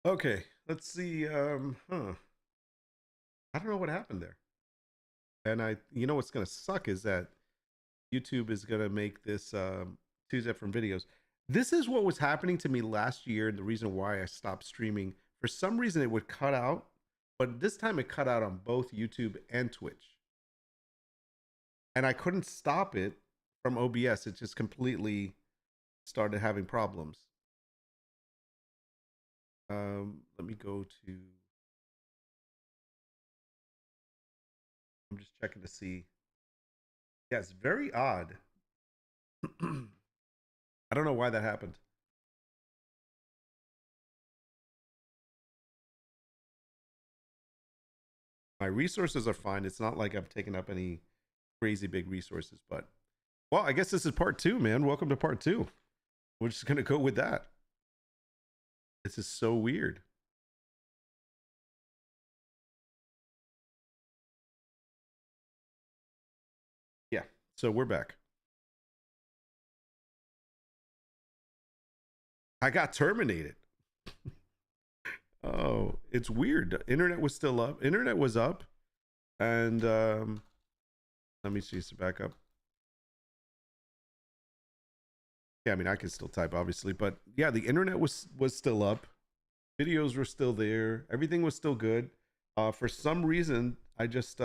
Okay, let's see. I don't know what happened there. And you know what's gonna suck is that YouTube is gonna make this two different videos. This is what was happening to me last year, and the reason why I stopped streaming. For some reason, it would cut out, but this time it cut out on both YouTube and Twitch, and I couldn't stop it from OBS. It just completely started having problems. Let me go to. I'm just checking to see. Yeah, it's very odd. I don't know why that happened. My resources are fine. It's not like I've taken up any crazy big resources, but well, I guess this is part two, man. Welcome to part two. We're just gonna go with that. This is so weird. Yeah, so we're back. I got terminated. Oh, it's weird. Internet was still up. Internet was up, and let me see. It's back up. Yeah, I mean, I can still type, obviously, but yeah, the internet was still up. Videos were still there. Everything was still good. For some reason, it just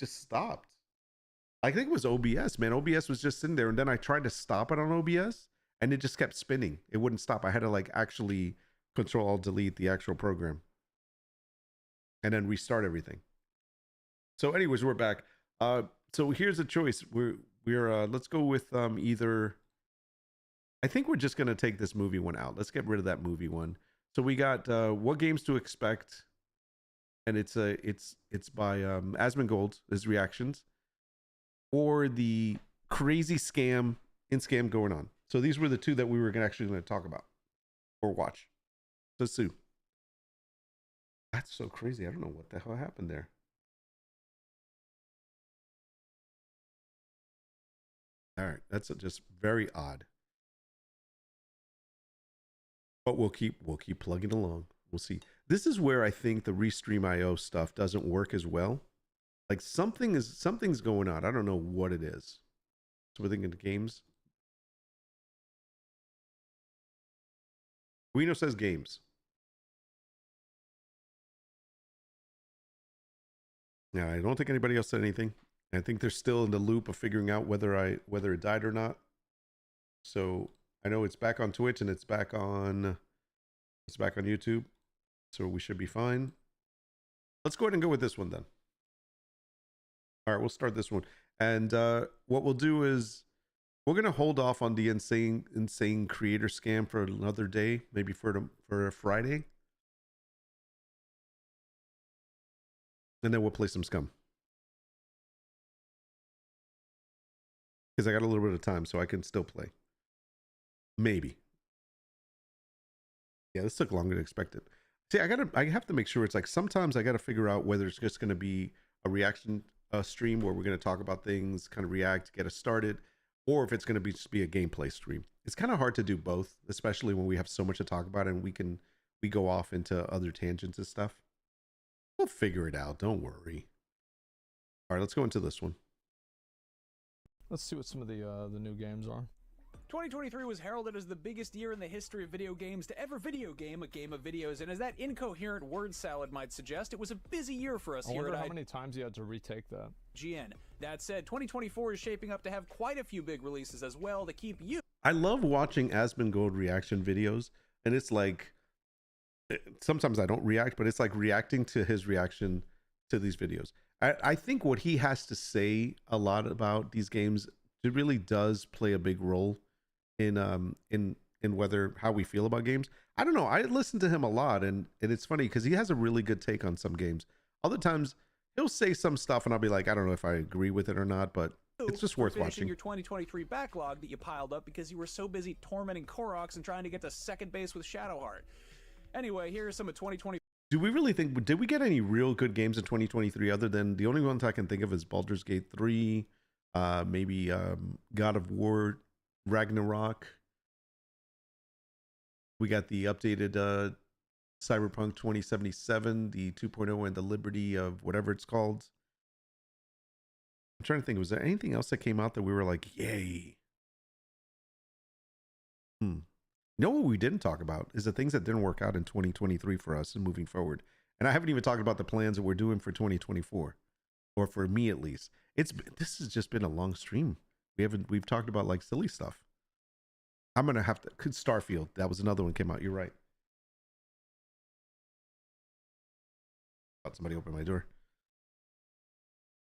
stopped. I think it was OBS, man. OBS was just sitting there, and then I tried to stop it on OBS, and it just kept spinning. It wouldn't stop. I had to like actually Control Alt Delete the actual program, and then restart everything. So, anyways, we're back. So here's a choice. We're let's go with either. I think we're just gonna take this movie one out. Let's get rid of that movie one. So we got what games to expect, and it's by Asmongold. His reactions, or the crazy scam going on. So these were the two that we were actually going to talk about or watch. So Sue, that's so crazy. I don't know what the hell happened there. All right, that's just very odd. But we'll keep plugging along. We'll see. This is where I think the Restream IO stuff doesn't work as well. Like something's going on. I don't know what it is. So we're thinking games. Guino says games. Yeah, I don't think anybody else said anything. I think they're still in the loop of figuring out whether it died or not. So I know it's back on Twitch and it's back on YouTube. So we should be fine. Let's go ahead and go with this one then. All right, we'll start this one. And what we'll do is we're gonna hold off on the insane creator scam for another day, maybe for a Friday, and then we'll play some Scum because I got a little bit of time, so I can still play. Maybe. Yeah, this took longer than expected. See, I have to make sure it's like sometimes I gotta figure out whether it's just gonna be a reaction stream where we're gonna talk about things, kind of react, get us started, or if it's gonna be just be a gameplay stream. It's kind of hard to do both, especially when we have so much to talk about and we go off into other tangents and stuff. We'll figure it out. Don't worry. All right, let's go into this one. Let's see what some of the new games are. 2023 was heralded as the biggest year in the history of video games to ever video game a game of videos, and as that incoherent word salad might suggest, it was a busy year for us I here wonder at how many times you had to retake that. IGN. That said, 2024 is shaping up to have quite a few big releases as well to keep you. I love watching Asmongold reaction videos, and it's like sometimes I don't react, but it's like reacting to his reaction to these videos. I think what he has to say a lot about these games, it really does play a big role in whether how we feel about games. I don't know. I listen to him a lot, and it's funny because he has a really good take on some games. Other times he'll say some stuff, and I'll be like, I don't know if I agree with it or not, but it's just worth watching. Your 2023 backlog that you piled up because you were so busy tormenting Koroks and trying to get to second base with Shadowheart. Anyway, here are some of 2020. Do we really think, did we get any real good games in 2023 other than the only ones I can think of is Baldur's Gate 3, maybe God of War, Ragnarok. We got the updated Cyberpunk 2077, the 2.0, and the Liberty of whatever it's called. I'm trying to think, was there anything else that came out that we were like, yay? You know what we didn't talk about is the things that didn't work out in 2023 for us and moving forward. And I haven't even talked about the plans that we're doing for 2024, or for me at least. This has just been a long stream. We've talked about like silly stuff. I'm gonna have to. Starfield, that was another one came out. You're right. Somebody open my door.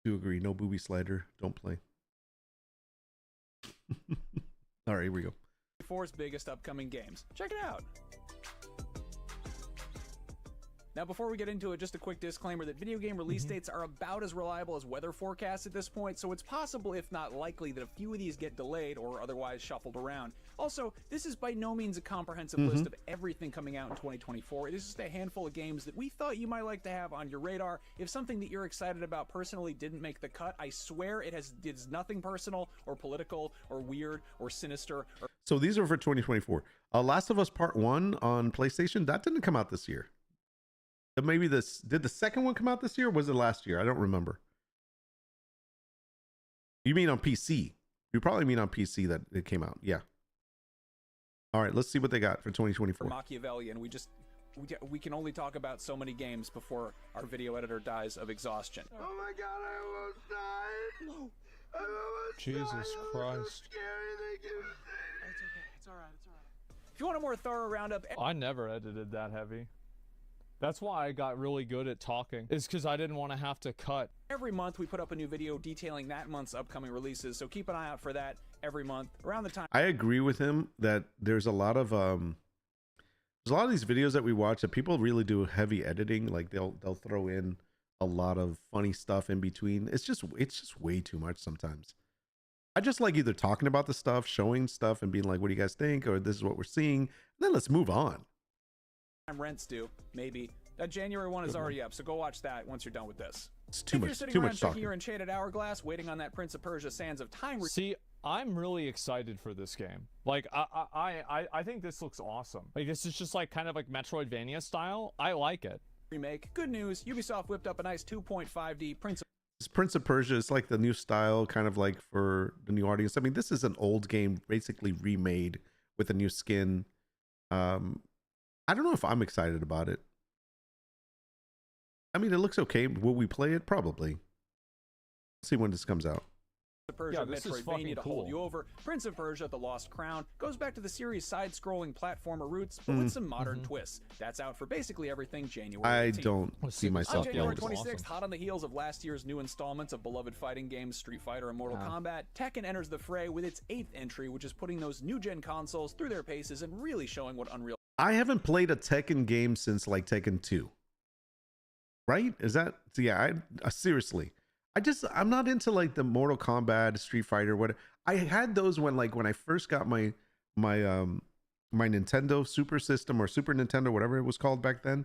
Do agree. No booby slider. Don't play. All right, here we go. 4's biggest upcoming games. Check it out. Now, before we get into it, just a quick disclaimer that video game release dates are about as reliable as weather forecasts at this point, so it's possible, if not likely, that a few of these get delayed or otherwise shuffled around. Also, this is by no means a comprehensive list of everything coming out in 2024. It is just a handful of games that we thought you might like to have on your radar. If something that you're excited about personally didn't make the cut, I swear it's nothing personal or political or weird or sinister. So these are for 2024. Last of Us Part 1 on PlayStation, that didn't come out this year. Maybe did the second one come out this year, or was it last year? I don't remember. You mean on PC? You probably mean on PC that it came out. Yeah. All right, let's see what they got for 2024. Machiavellian. We can only talk about so many games before our video editor dies of exhaustion. Oh my god, I almost died. No. I almost Jesus died. It was Christ. so scary. Thank you. It's okay. It's all right. It's all right. If you want a more thorough roundup, I never edited that heavy. That's why I got really good at talking. It's because I didn't want to have to cut. every month we put up a new video detailing that month's upcoming releases, so keep an eye out for that every month around the time. I agree with him that there's a lot of these videos that we watch that people really do heavy editing. Like they'll throw in a lot of funny stuff in between. It's just way too much sometimes. I just like either talking about the stuff, showing stuff, and being like, what do you guys think? Or this is what we're seeing. And then let's move on. Rent's due, maybe. That January one is already up, so go watch that once you're done with this. It's too if much. You're sitting Too around much checking talking. your enchanted hourglass, waiting on that Prince of Persia Sands of Time. See, I'm really excited for this game. Like, I think this looks awesome. Like, this is just like kind of like Metroidvania style. I like it. Remake. Good news, Ubisoft whipped up a nice 2.5D Prince of Persia is like the new style, kind of like for the new audience. I mean, this is an old game basically remade with a new skin. I don't know if I'm excited about it. I mean, it looks okay. Will we play it? Probably. Let's see when this comes out. Persia Yeah, this is fucking Metroidvania to hold cool. you over. Prince of Persia: The Lost Crown goes back to the series' side-scrolling platformer roots, but with some modern twists. That's out for basically everything January 18th. I don't Let's see see what's On myself January playing this. 26th, awesome. hot on the heels of last year's new installments of beloved fighting games Street Fighter and Mortal Yeah. Kombat, Tekken enters the fray with its 8th entry, which is putting those new-gen consoles through their paces and really showing what Unreal I haven't played a Tekken game since like Tekken 2. Right? Is that? So yeah, seriously. I'm not into like the Mortal Kombat, Street Fighter, what I had those when I first got my Nintendo Super System or Super Nintendo, whatever it was called back then.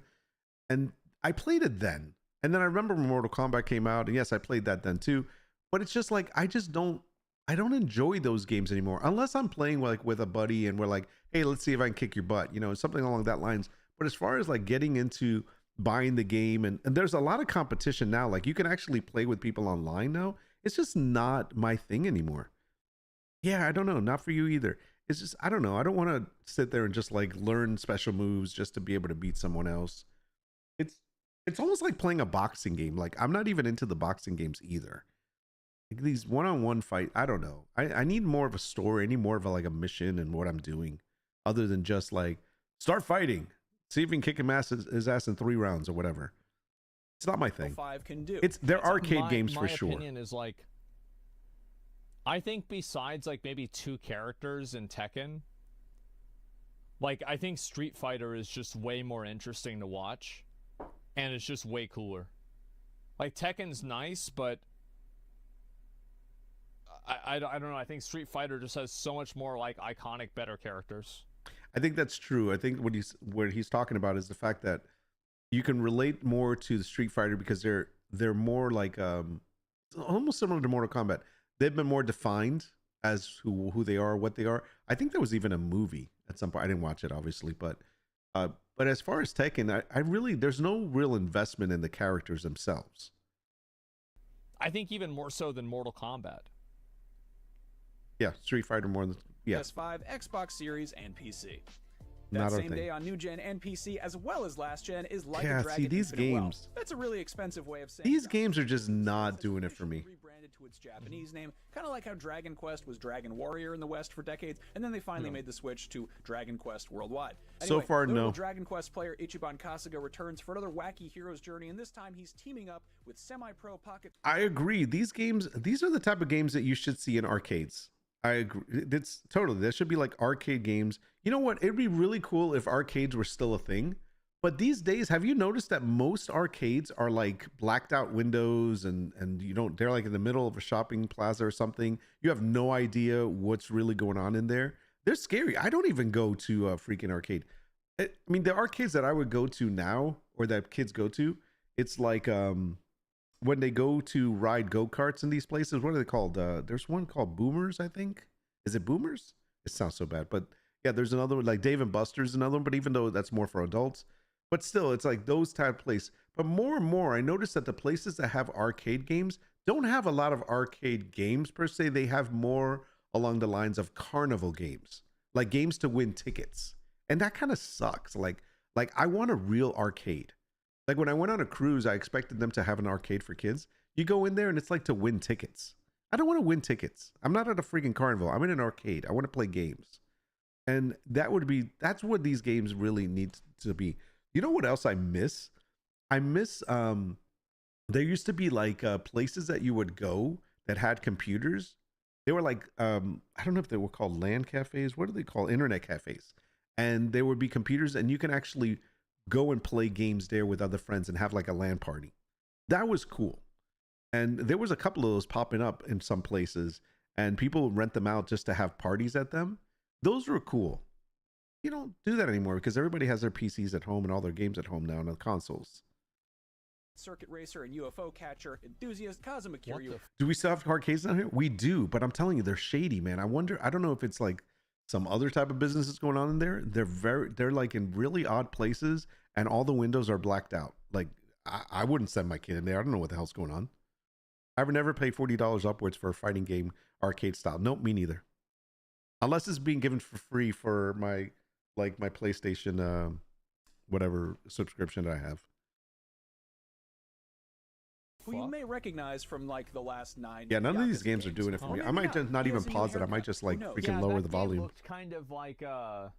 And I played it then. And then I remember when Mortal Kombat came out, and yes, I played that then too. But it's just like I don't enjoy those games anymore unless I'm playing like with a buddy and we're like, hey, let's see if I can kick your butt, something along that lines. But as far as like getting into buying the game, and there's a lot of competition now, like you can actually play with people online now. It's just not my thing anymore. Yeah, I don't know, not for you either. It's just, I don't know, I don't want to sit there and just like learn special moves just to be able to beat someone else. It's almost like playing a boxing game. Like I'm not even into the boxing games either. Like these one-on-one fight, I don't know. I need more of a story. I need more of a mission and what I'm doing, other than just like start fighting, see if you can kick his ass in 3 rounds or whatever. It's not my thing. 5 can do. They're arcade My- games for my sure. opinion is like, I think besides like maybe 2 characters in Tekken, like I think Street Fighter is just way more interesting to watch, and it's just way cooler. Like Tekken's nice, but I don't know. I think Street Fighter just has so much more like iconic, better characters. I think that's true. I think what he's talking about is the fact that you can relate more to the Street Fighter because they're more like almost similar to Mortal Kombat. They've been more defined as who they are, what they are. I think there was even a movie at some point. I didn't watch it, obviously, but as far as Tekken, I really there's no real investment in the characters themselves. I think even more so than Mortal Kombat. Yeah, Street Fighter more than yeah. PS5, Xbox Series, and PC. Not That our same thing. day on new gen and PC as well as last gen is Like Yeah, a see, Dragon these Infinite Wealth. games- That's a really expensive way of saying These that. games are just not Has doing it for me. officially rebranded to its Japanese name, kind of like how Dragon Quest was Dragon Warrior in the West for decades, and then they finally made the switch to Dragon Quest Worldwide. So far, literal no. Dragon Quest player Ichiban Kasuga returns for another wacky hero's journey, and this time he's teaming up with semi-pro Pocket. I agree. These are the type of games that you should see in arcades. I agree. It's totally. There should be like arcade games. You know what? It'd be really cool if arcades were still a thing. But these days, have you noticed that most arcades are like blacked out windows and you don't, they're like in the middle of a shopping plaza or something. You have no idea what's really going on in there. They're scary. I don't even go to a freaking arcade. I mean, the arcades that I would go to now or that kids go to, it's like when they go to ride go-karts in these places. What are they called? There's one called Boomers, I think. Is it Boomers? It sounds so bad, but yeah, there's another one like Dave and Buster's, another one, but even though that's more for adults, but still, it's like those type of places. But more and more, I notice that the places that have arcade games don't have a lot of arcade games per se. They have more along the lines of carnival games, like games to win tickets, and that kind of sucks. Like I want a real arcade. Like when I went on a cruise, I expected them to have an arcade for kids. You go in there and it's like to win tickets. I don't want to win tickets. I'm not at a freaking carnival. I'm in an arcade. I want to play games. And that's what these games really need to be. You know what else I miss? I miss there used to be like places that you would go that had computers. They were like I don't know if they were called LAN cafes. What are they called? Internet cafes. And there would be computers and you can actually go and play games there with other friends and have like a LAN party. That was cool. And there was a couple of those popping up in some places and people would rent them out just to have parties at them. Those were cool. You don't do that anymore because everybody has their PCs at home and all their games at home now on the consoles. Circuit racer and UFO catcher enthusiast Kazuma Kiryu. Do we still have arcades down here? We do, but I'm telling you, they're shady, man. I don't know if it's like some other type of business that's going on in there. They're like in really odd places and all the windows are blacked out. Like I wouldn't send my kid in there. I don't know what the hell's going on. I would never pay $40 upwards for a fighting game arcade style. Nope, me neither. Unless it's being given for free for my PlayStation whatever subscription that I have. Who you may recognize from like the last 9. Yeah, none of these Yakuza games are doing it for Or me. maybe I might just not He even has a new pause it. I haircut. might just like Who knows? freaking lower the that game volume. looked kind of like All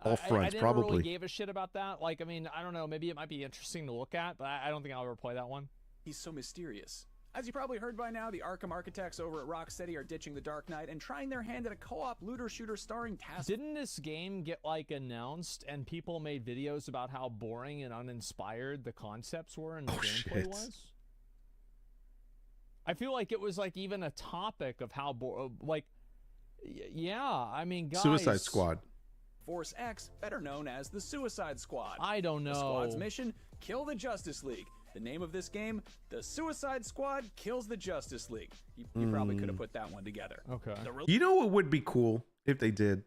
I fronts, never probably. really gave a shit about that. Like, I mean, I don't know. Maybe it might be interesting to look at, but I don't think I'll ever play that one. He's so mysterious. As you probably heard by now, the Arkham architects over at Rocksteady are ditching the Dark Knight and trying their hand at a co-op looter shooter starring Task. Didn't this game get like announced and people made videos about how boring and uninspired the concepts were and the gameplay shit. was? I feel like it was like even a topic of how yeah, I mean, guys. Suicide Squad. Force X, better known as the Suicide Squad. I don't know. The squad's mission: kill the Justice League. The name of this game: The Suicide Squad Kills the Justice League. You probably could have put that one together. Okay. You know what would be cool if they did?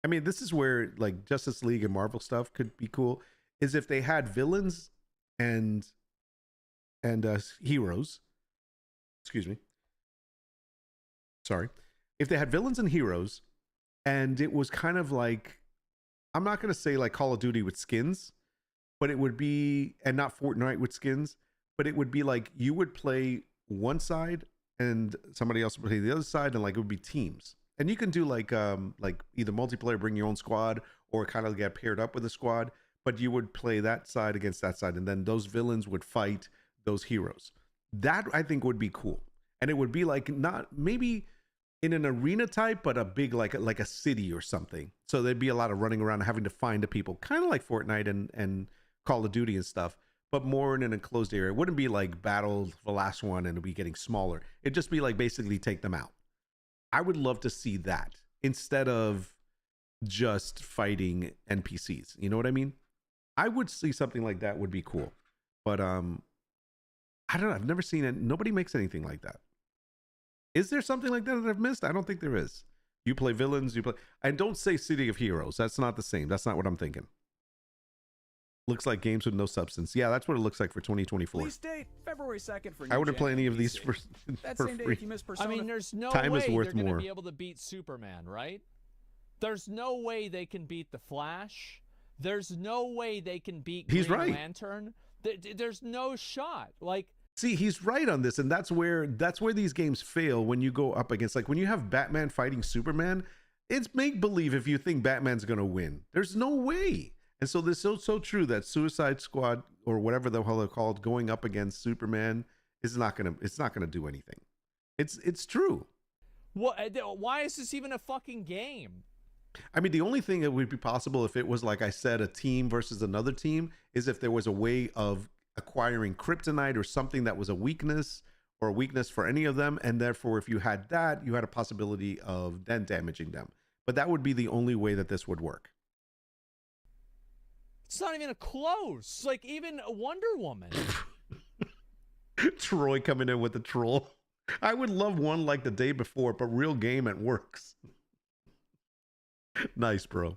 I mean, this is where like Justice League and Marvel stuff could be cool. Is if they had villains and heroes. Excuse me. Sorry. If they had villains and heroes, and it was kind of like, I'm not going to say like Call of Duty with skins, but it would be, and not Fortnite with skins, but it would be like you would play one side and somebody else would play the other side, and like it would be teams. And you can do like either multiplayer, bring your own squad, or kind of get paired up with a squad, but you would play that side against that side, and then those villains would fight those heroes. That I think would be cool. And it would be like not maybe in an arena type, but a big like a city or something. So there'd be a lot of running around and having to find the people, kind of like Fortnite and Call of Duty and stuff, but more in an enclosed area. It wouldn't be like battle the last one and it'd be getting smaller. It'd just be like basically take them out. I would love to see that instead of just fighting NPCs. You know what I mean? I would see something like that would be cool. But I don't know. I've never seen it. Nobody makes anything like that. Is there something like that I've missed? I don't think there is. You play villains, you play, and don't say City of Heroes. That's not the same. That's not what I'm thinking. Looks like games with no substance. Yeah, that's what it looks like for 2024. Release date February 2nd for I wouldn't new play gen any of PC. these for That for same day, free. if you miss Persona, I mean, there's no Time way is worth they're going to more. be able to beat Superman, right? There's no way they can beat the Flash. There's no way they can beat He's Green right. Lantern. There's no shot. Like, See, he's right on this, and that's where these games fail when you go up against, like, when you have Batman fighting Superman, it's make believe if you think Batman's gonna win. There's no way. And so this is so true that Suicide Squad or whatever the hell they're called going up against Superman is not gonna do anything. It's true. what? Why is this even a fucking game? I mean, the only thing that would be possible if it was, like I said, a team versus another team is if there was a way of acquiring kryptonite or something that was a weakness or a weakness for any of them. And therefore, if you had that, you had a possibility of then damaging them. But that would be the only way that this would work. It's not even a close. Like, even Wonder Woman. Troy coming in with the troll. I would love one like the day before, but real game it works. Nice, bro.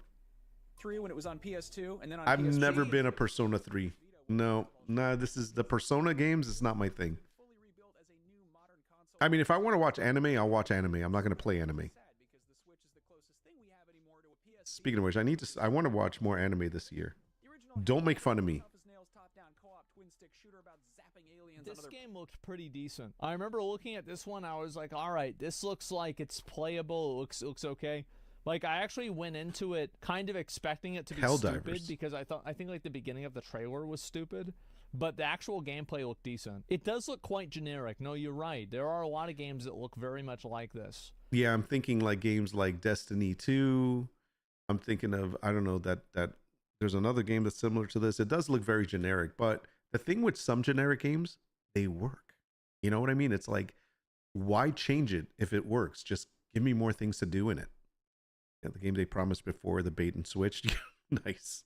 3 when it was on PS2, and then on I've PS3, never been a Persona 3. No, this is the Persona games. It's not my thing. fully rebuilt as a new modern console. I mean, if I want to watch anime, I'll watch anime. I'm not going to play anime. Sad because the Switch is the closest thing we have anymore to a PS. Speaking of which, I want to watch more anime this year. The original Don't make fun of me. tough as nails top-down co-op twin-stick shooter about zapping aliens on This other game looked pretty decent. I remember looking at this one. I was like, all right, this looks like it's playable. It looks okay. Like, I actually went into it kind of expecting it to be stupid Helldivers. because I think like the beginning of the trailer was stupid, but the actual gameplay looked decent. It does look quite generic. No, you're right. There are a lot of games that look very much like this. Yeah, I'm thinking like games like Destiny 2. I'm thinking of, I don't know, that there's another game that's similar to this. It does look very generic, but the thing with some generic games, they work. You know what I mean? It's like, why change it if it works? Just give me more things to do in it. Yeah, the game they promised before, the bait and switch. Nice.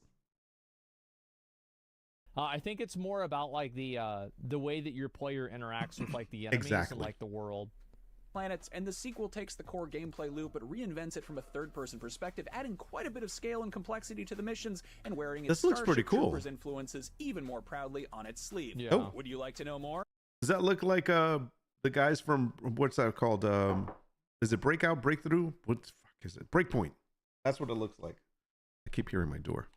I think it's more about like the way that your player interacts with like the enemies Exactly. and like the world. planets, and the sequel takes the core gameplay loop but reinvents it from a third-person perspective, adding quite a bit of scale and complexity to the missions and wearing its This looks pretty Starship cool. Troopers influences even more proudly on its sleeve. Yeah. Oh. Would you like to know more? Does that look like the guys from, what's that called? Is it Breakout, Breakthrough? What the fuck is it? Breakpoint. That's what it looks like. I keep hearing my door.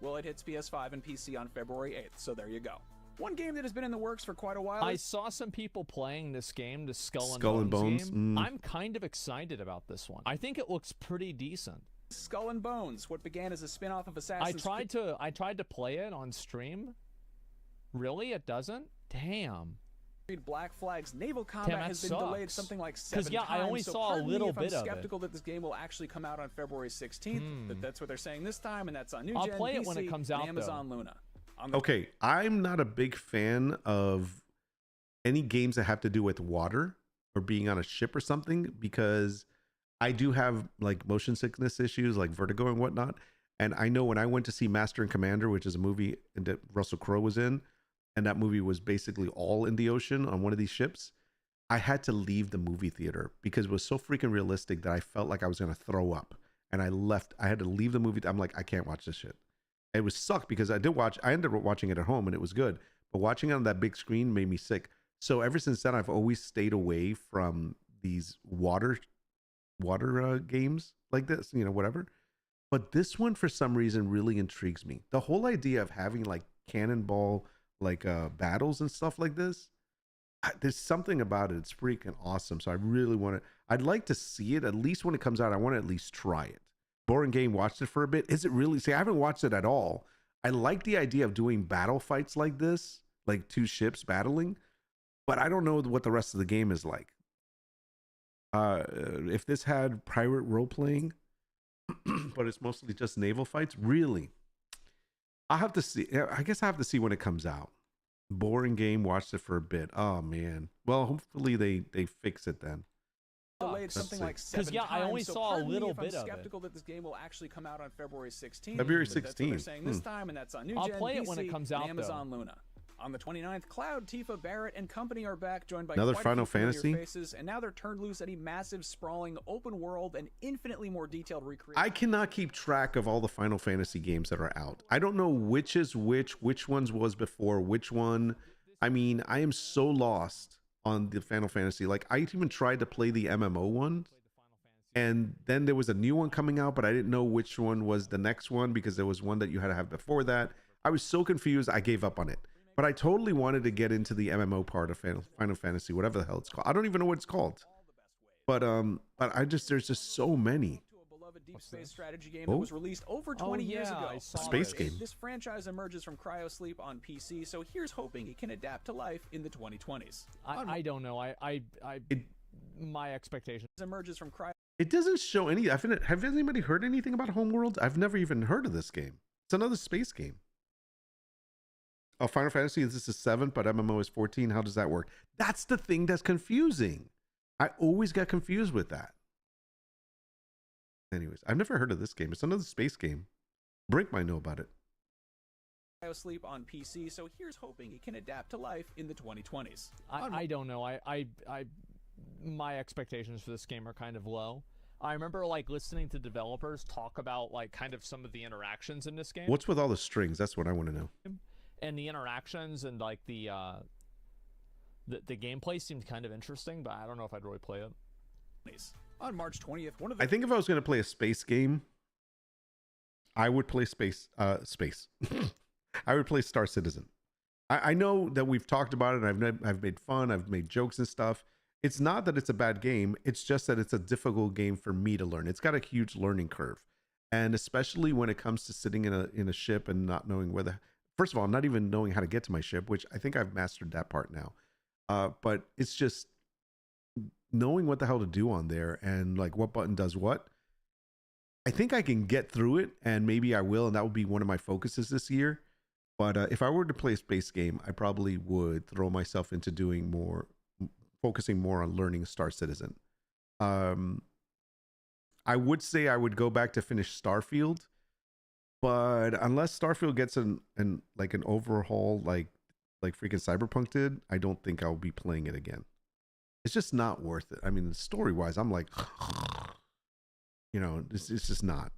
Well, it hits PS5 and PC on February 8th, so there you go. One game that has been in the works for quite a while I is saw some people playing this game, the Skull and Bones? game. Mm. I'm kind of excited about this one. I think it looks pretty decent. Skull and Bones, what began as a spin-off of I Assassin's tried to play it on stream. Really, it doesn't? Damn. Creed Black Flag's naval combat that has been delayed sucks. something like 7 yeah, times. I only so saw a pardon me little if bit I'm of it. skeptical that this game will actually come out on February 16th. But that's what they're saying this time, and that's on new I'll gen play it PC when it comes and out, Amazon Luna. On the Okay, I'm not a big fan of any games that have to do with water or being on a ship or something, because I do have like motion sickness issues, like vertigo and whatnot. And I know when I went to see Master and Commander, which is a movie that Russell Crowe was in, and that movie was basically all in the ocean on one of these ships, I had to leave the movie theater because it was so freaking realistic that I felt like I was going to throw up. And I left. I had to leave the movie. I'm like, I can't watch this shit. It was sucked because I ended up watching it at home and it was good. But watching it on that big screen made me sick. So ever since then, I've always stayed away from these water games like this, you know, whatever. But this one, for some reason, really intrigues me. The whole idea of having like cannonball, like battles and stuff like this, there's something about it. It's freaking awesome. So I really want to, I'd like to see it at least when it comes out. I want to at least try it. Boring Game watched it for a bit. Is it really? See, I haven't watched it at all. I like the idea of doing battle fights like this, like two ships battling, but I don't know what the rest of the game is like. If this had pirate role playing, but it's mostly just naval fights, really, I'll have to see. I guess I have to see when it comes out. Boring Game watched it for a bit. Oh man. Well, hopefully they fix it then. delayed something like 7 yeah, I times, only so saw a pardon me little if I'm bit of it. skeptical that this game will actually come out on February 16th. February but that's what they're 16th. saying this time, and that's on new I'll gen play it PC when it comes and out, though. Amazon Luna. On the 29th, Cloud, Tifa, Barrett, and company are back, joined by Another quite Final a few familiar Fantasy? faces, and now they're turned loose at a massive, sprawling, open world and infinitely more detailed recreation. I cannot keep track of all the Final Fantasy games that are out. I don't know which is which ones was before, which one. I mean, I am so lost on the Final Fantasy. Like, I even tried to play the MMO one, and then there was a new one coming out, but I didn't know which one was the next one because there was one that you had to have before that. I was so confused, I gave up on it. But I totally wanted to get into the MMO part of Final Fantasy, whatever the hell it's called. I don't even know what it's called. But there's just so many. To a beloved deep space strategy game that was released over 20 years ago. I saw Space this. game. This franchise emerges from cryosleep on PC, so here's hoping it can adapt to life in the 2020s. I don't know. My expectations. Emerges from cryo. It doesn't show any. Have anybody heard anything about Homeworld? I've never even heard of this game. It's another space game. Oh, Final Fantasy, this is 7, but MMO is 14. How does that work? That's the thing that's confusing. I always got confused with that. Anyways, I've never heard of this game. It's another space game. Brink might know about it. Sleep on PC, so here's hoping it can adapt to life in the 2020s. I don't know. My expectations for this game are kind of low. I remember like listening to developers talk about like kind of some of the interactions in this game. What's with all the strings? That's what I want to know. And the interactions and like the gameplay seemed kind of interesting, but I don't know if I'd really play it. On March 20th, one of the I think if I was going to play a space game, I would play space. I would play Star Citizen. I know that we've talked about it, and I've made fun, I've made jokes and stuff. It's not that it's a bad game. It's just that it's a difficult game for me to learn. It's got a huge learning curve, and especially when it comes to sitting in a ship and not knowing whether. First of all, not even knowing how to get to my ship, which I think I've mastered that part now. But it's just knowing what the hell to do on there and like what button does what. I think I can get through it, and maybe I will, and that would be one of my focuses this year. But if I were to play a space game, I probably would throw myself into doing more, focusing more on learning Star Citizen. I would say I would go back to finish Starfield, but unless Starfield gets an overhaul like freaking Cyberpunk did, I don't think I'll be playing it again. It's just not worth it. I mean, story wise, I'm like, it's just not.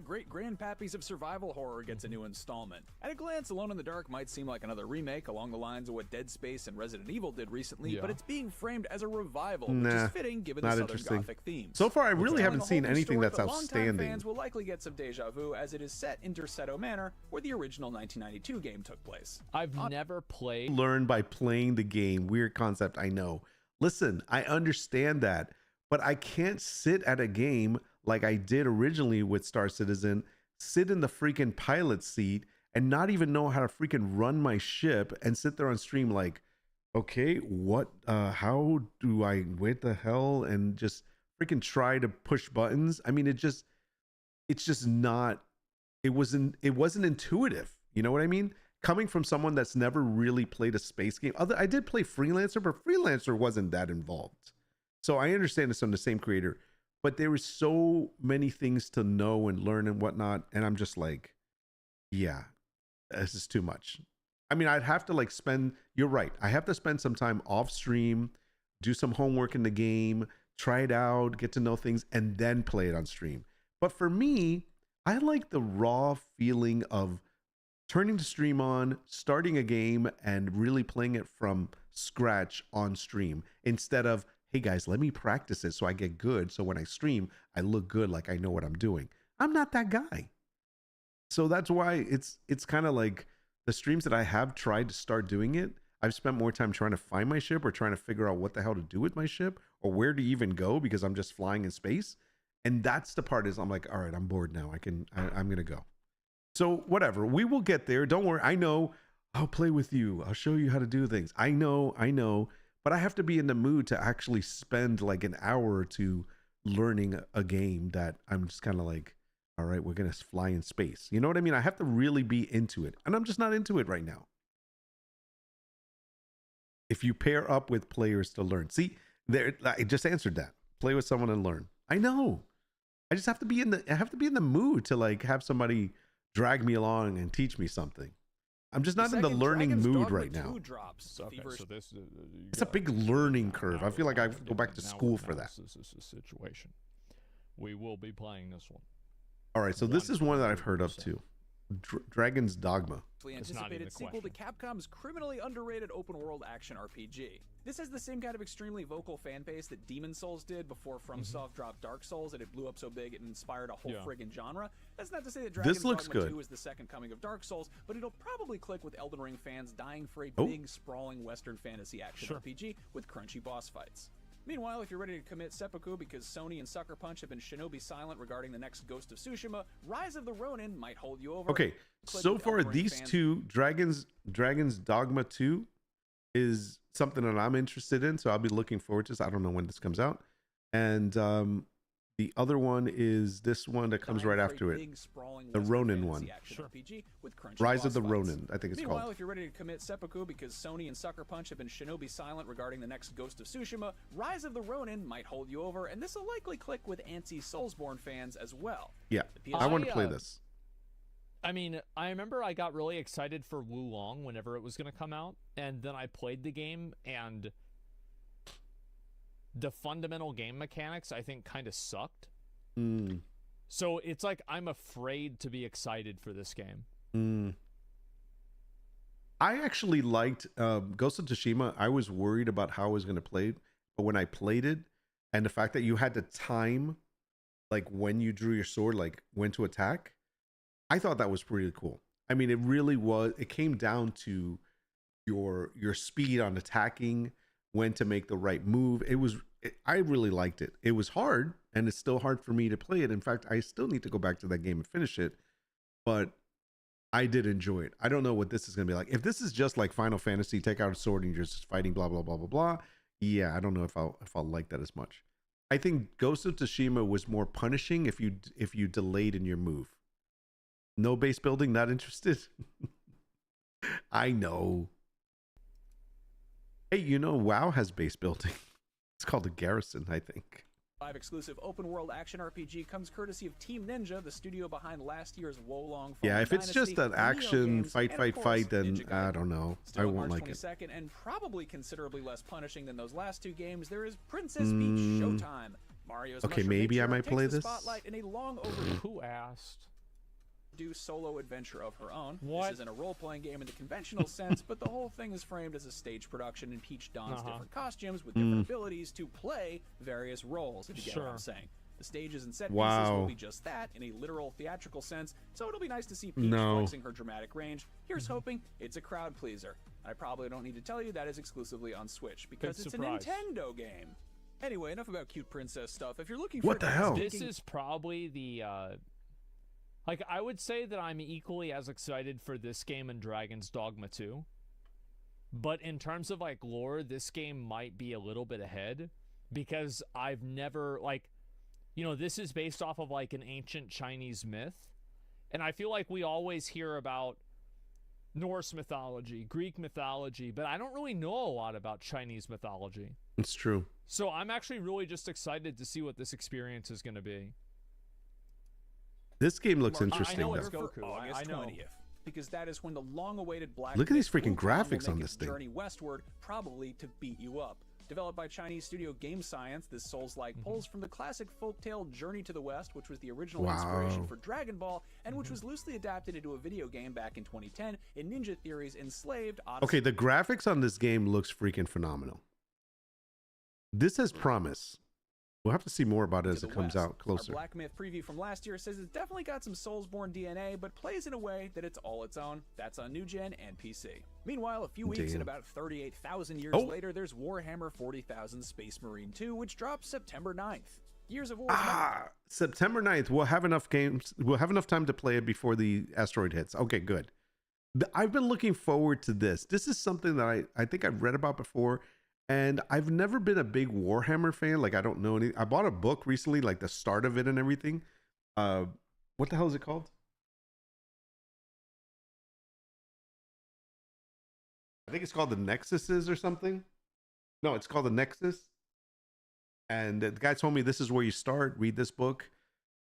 Great Grandpappies of Survival Horror gets a new installment. At a glance, Alone in the Dark might seem like another remake along the lines of what Dead Space and Resident Evil did recently, but it's being framed as a revival, which is fitting given the Southern Gothic themes. So far, I really haven't seen anything story, that's but longtime outstanding. fans will likely get some deja vu as it is set in Derceto Manor, where the original 1992 game took place. I've never played. Learn by playing the game. Weird concept, I know. Listen, I understand that, but I can't sit at a game like I did originally with Star Citizen, sit in the freaking pilot seat and not even know how to freaking run my ship and sit there on stream like, okay, what, how do I, what the hell? And just freaking try to push buttons. I mean, it's just not, it wasn't intuitive. You know what I mean? Coming from someone that's never really played a space game. I did play Freelancer, but Freelancer wasn't that involved. So I understand it's from the same creator, but there were so many things to know and learn and whatnot. And I'm just like, yeah, this is too much. I mean, I'd have to you're right. I have to spend some time off stream, do some homework in the game, try it out, get to know things, and then play it on stream. But for me, I like the raw feeling of turning the stream on, starting a game, and really playing it from scratch on stream instead of, hey guys, let me practice it so I get good. So when I stream, I look good, like I know what I'm doing. I'm not that guy. So that's why it's kind of like the streams that I have tried to start doing it. I've spent more time trying to find my ship or trying to figure out what the hell to do with my ship or where to even go because I'm just flying in space. And that's the part is I'm like, all right, I'm bored now. I'm going to go. So whatever, we will get there. Don't worry. I know I'll play with you. I'll show you how to do things. I know. But I have to be in the mood to actually spend like an hour or two learning a game that I'm just kind of like, all right, we're going to fly in space. You know what I mean? I have to really be into it. And I'm just not into it right now. If you pair up with players to learn. See, I just answered that. Play with someone and learn. I know. I just have to be in the mood to like have somebody drag me along and teach me something. I'm just not in the Second, learning Dragon's mood Dogma right now. 2 drops. Okay, Feverish so this It's a big learning curve. I feel like I have to go back to school for that. This is a situation. We will be playing this one. All right, so this is one that I've heard of 100%. too. Dragon's Dogma. It's not even anticipated a sequel to question. Capcom's criminally underrated open world action RPG. This has the same kind of extremely vocal fan base that Demon Souls did before FromSoft dropped Dark Souls, and it blew up so big it inspired a whole Yeah. friggin' genre. That's not to say that Dragon's looks Dogma good. 2 is the second coming of Dark Souls, but it'll probably click with Elden Ring fans dying for a Oh. big, sprawling Western fantasy action Sure. RPG with crunchy boss fights. Meanwhile, if you're ready to commit seppuku because Sony and Sucker Punch have been shinobi silent regarding the next Ghost of Tsushima, Rise of the Ronin might hold you over. Okay, Click so with far Elden Ring these fans. two, Dragon's Dogma 2 is something that I'm interested in, so I'll be looking forward to this. I don't know when this comes out. And the other one is this one that comes right after it. The Ronin one. Sure. Rise of the Ronin, I think it's Meanwhile, called. if you're ready to commit seppuku because Sony and Sucker Punch have been shinobi silent regarding the next Ghost of Tsushima, Rise of the Ronin might hold you over, and this will likely click with antsy Soulsborne fans as well. Yeah, The I want to I, play uh, this. I mean, I remember I got really excited for Wulong whenever it was going to come out, and then I played the game, and the fundamental game mechanics I think kind of sucked. Mm, So it's like I'm afraid to be excited for this game. mm. I actually liked Ghost of Tsushima. I was worried about how I was going to play it, but when I played it, and the fact that you had to time, like when you drew your sword, like when to attack, I thought that was pretty cool. I mean, it really was. It came down to your speed on attacking, when to make the right move. I really liked it. It was hard, and it's still hard for me to play it. In fact, I still need to go back to that game and finish it, but I did enjoy it. I don't know what this is going to be like. If this is just like Final Fantasy, take out a sword and you're just fighting, blah blah blah blah blah. Yeah, I don't know if I'll like that as much. I think Ghost of Tsushima was more punishing if you delayed in your move. No base building, not interested. I know. Hey, you know, WoW has base building. It's called a garrison, I think. 5 exclusive open world action RPG comes courtesy of Team Ninja, the studio behind last year's Wolong. Yeah, if it's just an action fight, then Ninja I Gaiden. don't know. Still I on won't March like it. 22nd, and probably considerably less punishing than those last two games, there is Princess Peach Showtime. Mario's Okay, Mushroom maybe I Nature might takes play the this. spotlight in a long overdue Who asked? solo adventure of her own. What? This isn't a role-playing game in the conventional sense, but the whole thing is framed as a stage production, and Peach dons different costumes with different abilities to play various roles, if you get what I'm saying. The stages and set pieces will Wow. be just that, in a literal theatrical sense, so it'll be nice to see Peach No. flexing her dramatic range. Here's hoping it's a crowd pleaser. I probably don't need to tell you that is exclusively on Switch, because Big it's surprise. a Nintendo game. Anyway, enough about cute princess stuff. If you're looking What for the hell? This is probably the like I would say that I'm equally as excited for this game and Dragon's Dogma 2. But in terms of like lore, this game might be a little bit ahead because I've never this is based off of like an ancient Chinese myth. And I feel like we always hear about Norse mythology, Greek mythology, but I don't really know a lot about Chinese mythology. It's true. So I'm actually really just excited to see what this experience is going to be. This game looks I interesting, know though. it's for Goku. August I know. 20th, because that is when the long-awaited Black Look at these Myth freaking Wukong will graphics on make this its thing. journey westward, probably to beat you up. Developed by Chinese studio Game Science, this Souls-like pulls from the classic folktale Journey to the West, which was the original inspiration Wow. for Dragon Ball, and which was loosely adapted into a video game back in 2010 in Ninja Theory's Enslaved Odyssey. Okay, the graphics on this game looks freaking phenomenal. This has promise. We'll have to see more about it as to it the comes west. out closer. Our Black Myth preview from last year says it's definitely got some Soulsborne DNA, but plays in a way that it's all its own. That's on new gen and PC. Meanwhile, a few weeks and Damn. about 38,000 years Oh. later, there's Warhammer 40,000 Space Marine 2, which drops September 9th. Years of War. September 9th. We'll have enough games. We'll have enough time to play it before the asteroid hits. Okay, good. I've been looking forward to this. This is something that I think I've read about before. And I've never been a big Warhammer fan. Like, I don't know any. I bought a book recently, like the start of it and everything. What the hell is it called? I think it's called the Nexuses or something. No, it's called the Nexus. And the guy told me this is where you start. Read this book.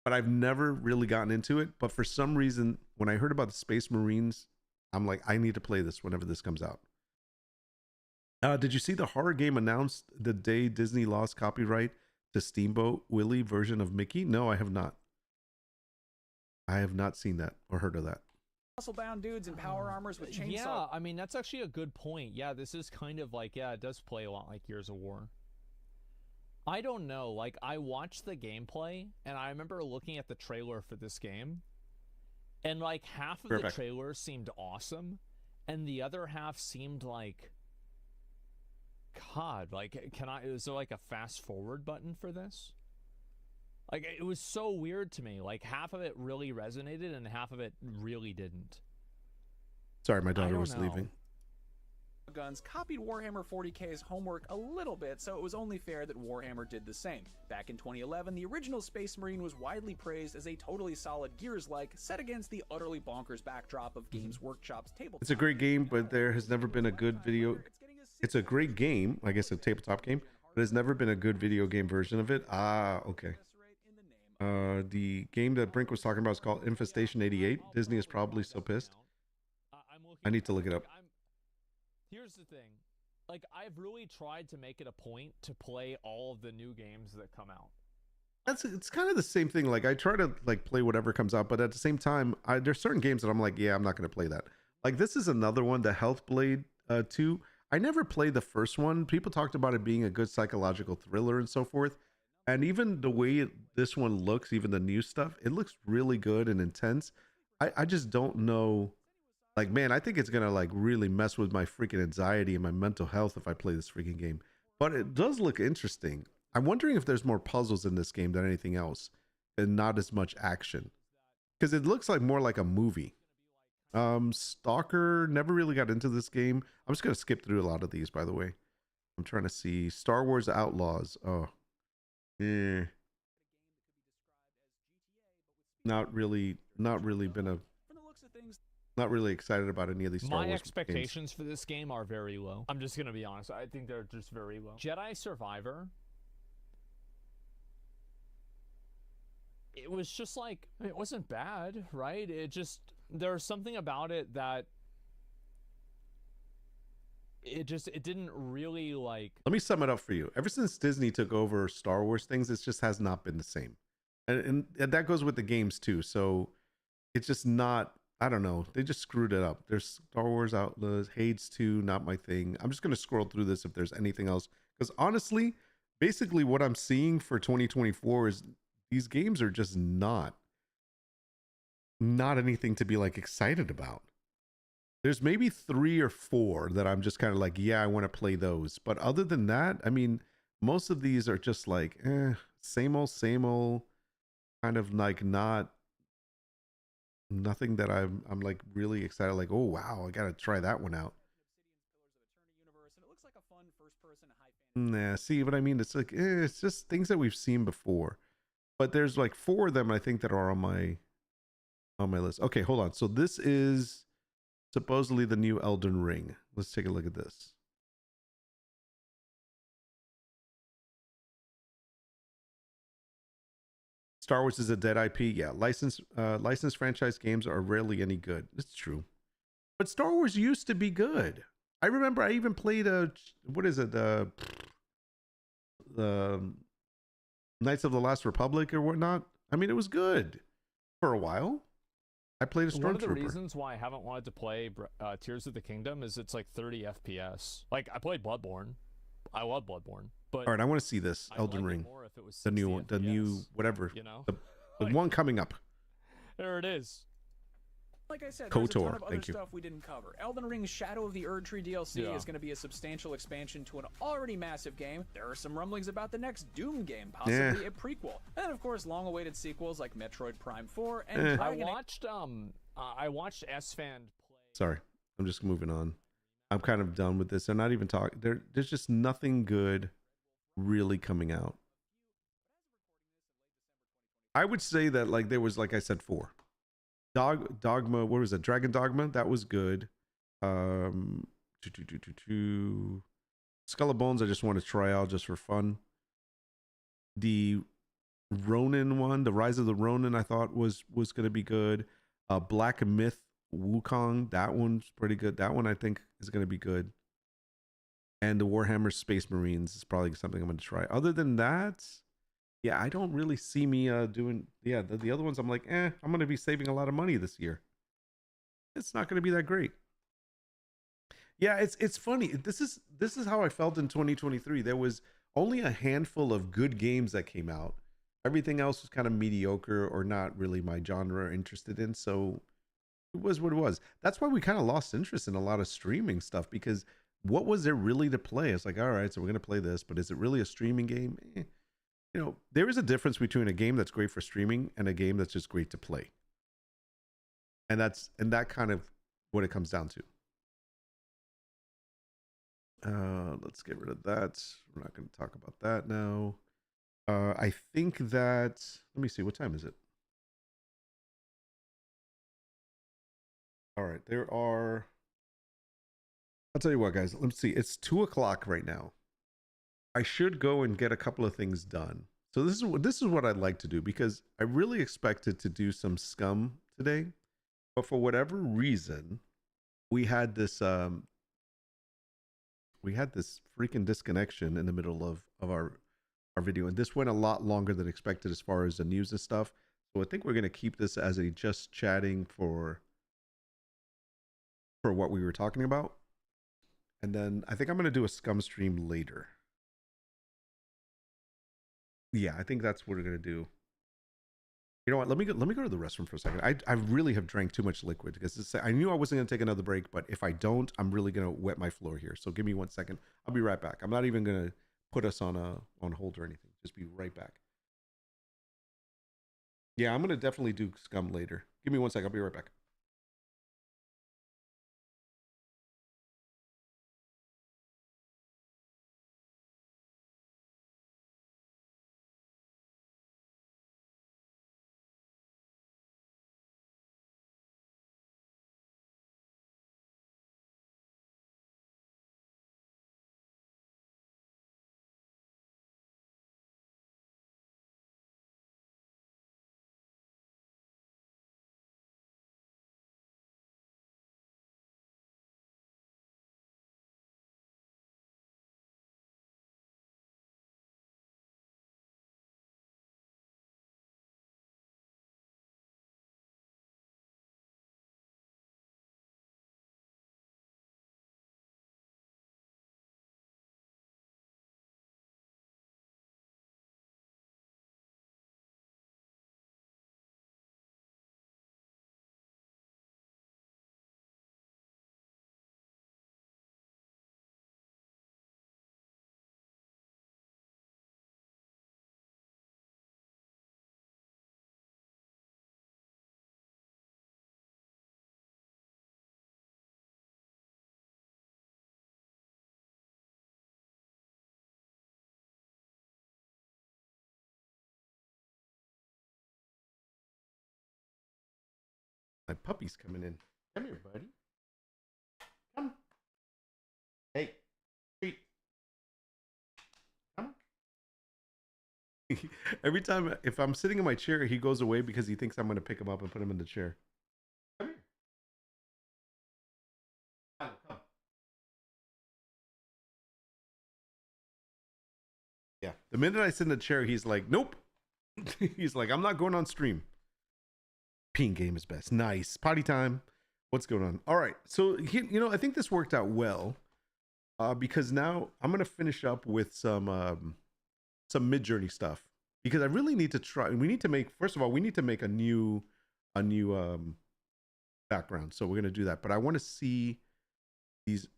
But I've never really gotten into it. But for some reason, when I heard about the Space Marines I'm like, I need to play this whenever this comes out. Did you see the horror game announced the day Disney lost copyright to Steamboat Willie version of Mickey? No, I have not. I have not seen that or heard of that. Muscle-bound dudes in power armors with chainsaw. Yeah, I mean, that's actually a good point. Yeah, this is kind of like, yeah, it does play a lot like Gears of War. I don't know. Like, I watched the gameplay, and I remember looking at the trailer for this game, and like half of the trailer seemed awesome, and the other half seemed like, God, like, is there like a fast forward button for this? Like, it was so weird to me. Like, half of it really resonated and half of it really didn't. Sorry, my daughter was leaving. Guns copied Warhammer 40K's homework a little bit, so it was only fair that Warhammer did the same. Back in 2011, the original Space Marine was widely praised as a totally solid Gears-like, set against the utterly bonkers backdrop of Games Workshop's tabletop. It's a great game, but there has never been a good video. It's a great game, I guess a tabletop game, but there's never been a good video game version of it. Ah, okay. The game that Brink was talking about is called Infestation 88. Disney is probably so pissed. I need to look it up. Here's the thing. Like, I've really tried to make it a point to play all of the new games that come out. It's kind of the same thing. Like, I try to like play whatever comes out, but at the same time, there's certain games that I'm like, yeah, I'm not going to play that. Like, this is another one, the Healthblade 2. I never played the first one. People talked about it being a good psychological thriller and so forth. And even the way this one looks, even the new stuff, it looks really good and intense. I just don't know. Like, man, I think it's going to like really mess with my freaking anxiety and my mental health if I play this freaking game. But it does look interesting. I'm wondering if there's more puzzles in this game than anything else and not as much action. Because it looks like more like a movie. Stalker, never really got into this game. I'm just going to skip through a lot of these, by the way. I'm trying to see. Star Wars Outlaws. Oh. Eh. Not really been a... Not really excited about any of these Star Wars My expectations games. for this game are very low. I'm just going to be honest. I think they're just very low. Jedi Survivor. It was just like, it wasn't bad, right? It just, there's something about it that it didn't really like... Let me sum it up for you. Ever since Disney took over Star Wars things, it just has not been the same. And that goes with the games too. So it's just not, I don't know. They just screwed it up. There's Star Wars Outlaws, Hades 2, not my thing. I'm just going to scroll through this if there's anything else. Because honestly, basically what I'm seeing for 2024 is these games are just not anything to be like excited about. There's maybe 3 or 4 that I'm just kind of like, yeah, I want to play those. But other than that, I mean, most of these are just like, same old, kind of like nothing that I'm like really excited. Like, oh wow, I gotta try that one out. Nah, see what I mean? It's like, it's just things that we've seen before. But there's like 4 of them I think that are on my list. Okay, hold on. So this is supposedly the new Elden Ring. Let's take a look at this. Star Wars is a dead IP. Yeah, licensed franchise games are rarely any good. It's true. But Star Wars used to be good. I remember I even played what is it? The Knights of the Last Republic or whatnot. I mean, it was good for a while. I played a Stormtrooper. One of the reasons why I haven't wanted to play Tears of the Kingdom is it's like 30 FPS. Like, I played Bloodborne. I love Bloodborne. But all right, I want to see this Elden Ring. The new one, the new whatever. You know, the like, one coming up. There it is. Like I said, there's a ton of other stuff we didn't cover. Elden Ring's Shadow of the Erdtree DLC is going to be a substantial expansion to an already massive game. There are some rumblings about the next Doom game, possibly a prequel. And of course, long-awaited sequels like Metroid Prime 4 and I watched SFan play. Sorry, I'm just moving on. I'm kind of done with this. They're not even talking. There's just nothing good really coming out. I would say that like there was, like I said, 4. Dogma, what was it? Dragon Dogma, that was good. Skull of Bones, I just want to try out just for fun. The Ronin one, the Rise of the Ronin, I thought was going to be good. Black Myth Wukong, that one's pretty good. That one I think is going to be good. And the Warhammer Space Marines is probably something I'm going to try. Other than that, yeah, I don't really see me doing. Yeah, the other ones I'm like, I'm going to be saving a lot of money this year. It's not going to be that great. Yeah, it's funny. This is how I felt in 2023. There was only a handful of good games that came out. Everything else was kind of mediocre or not really my genre or interested in. So it was what it was. That's why we kind of lost interest in a lot of streaming stuff, because what was there really to play? It's like, all right, so we're gonna play this, but is it really a streaming game? You know, there is a difference between a game that's great for streaming and a game that's just great to play. And that kind of what it comes down to. Let's get rid of that. We're not going to talk about that now. I think that, let me see, what time is it? All right, I'll tell you what, guys, let's see. It's 2:00 right now. I should go and get a couple of things done. So this is what I'd like to do, because I really expected to do some SCUM today, but for whatever reason, we had this freaking disconnection in the middle of our video, and this went a lot longer than expected as far as the news and stuff. So I think we're going to keep this as a just chatting for what we were talking about, and then I think I'm going to do a SCUM stream later. Yeah, I think that's what we're going to do. You know what? Let me go to the restroom for a second. I really have drank too much liquid, because I knew I wasn't going to take another break, but if I don't, I'm really going to wet my floor here. So give me 1 second. I'll be right back. I'm not even going to put us on hold or anything. Just be right back. Yeah, I'm going to definitely do SCUM later. Give me 1 second. I'll be right back. My puppy's coming in. Come here, buddy. Come. Hey, treat. Come on. Every time, if I'm sitting in my chair, he goes away because he thinks I'm going to pick him up and put him in the chair. Come here. Come. Yeah. The minute I sit in the chair, he's like, nope. He's like, I'm not going on stream. Peeing game is best. Nice. Potty time. What's going on? All right. So, I think this worked out well, because now I'm going to finish up with some mid-journey stuff, because I really need to try. We need to make, first of all, we need to make a new background. So we're going to do that. But I want to see these.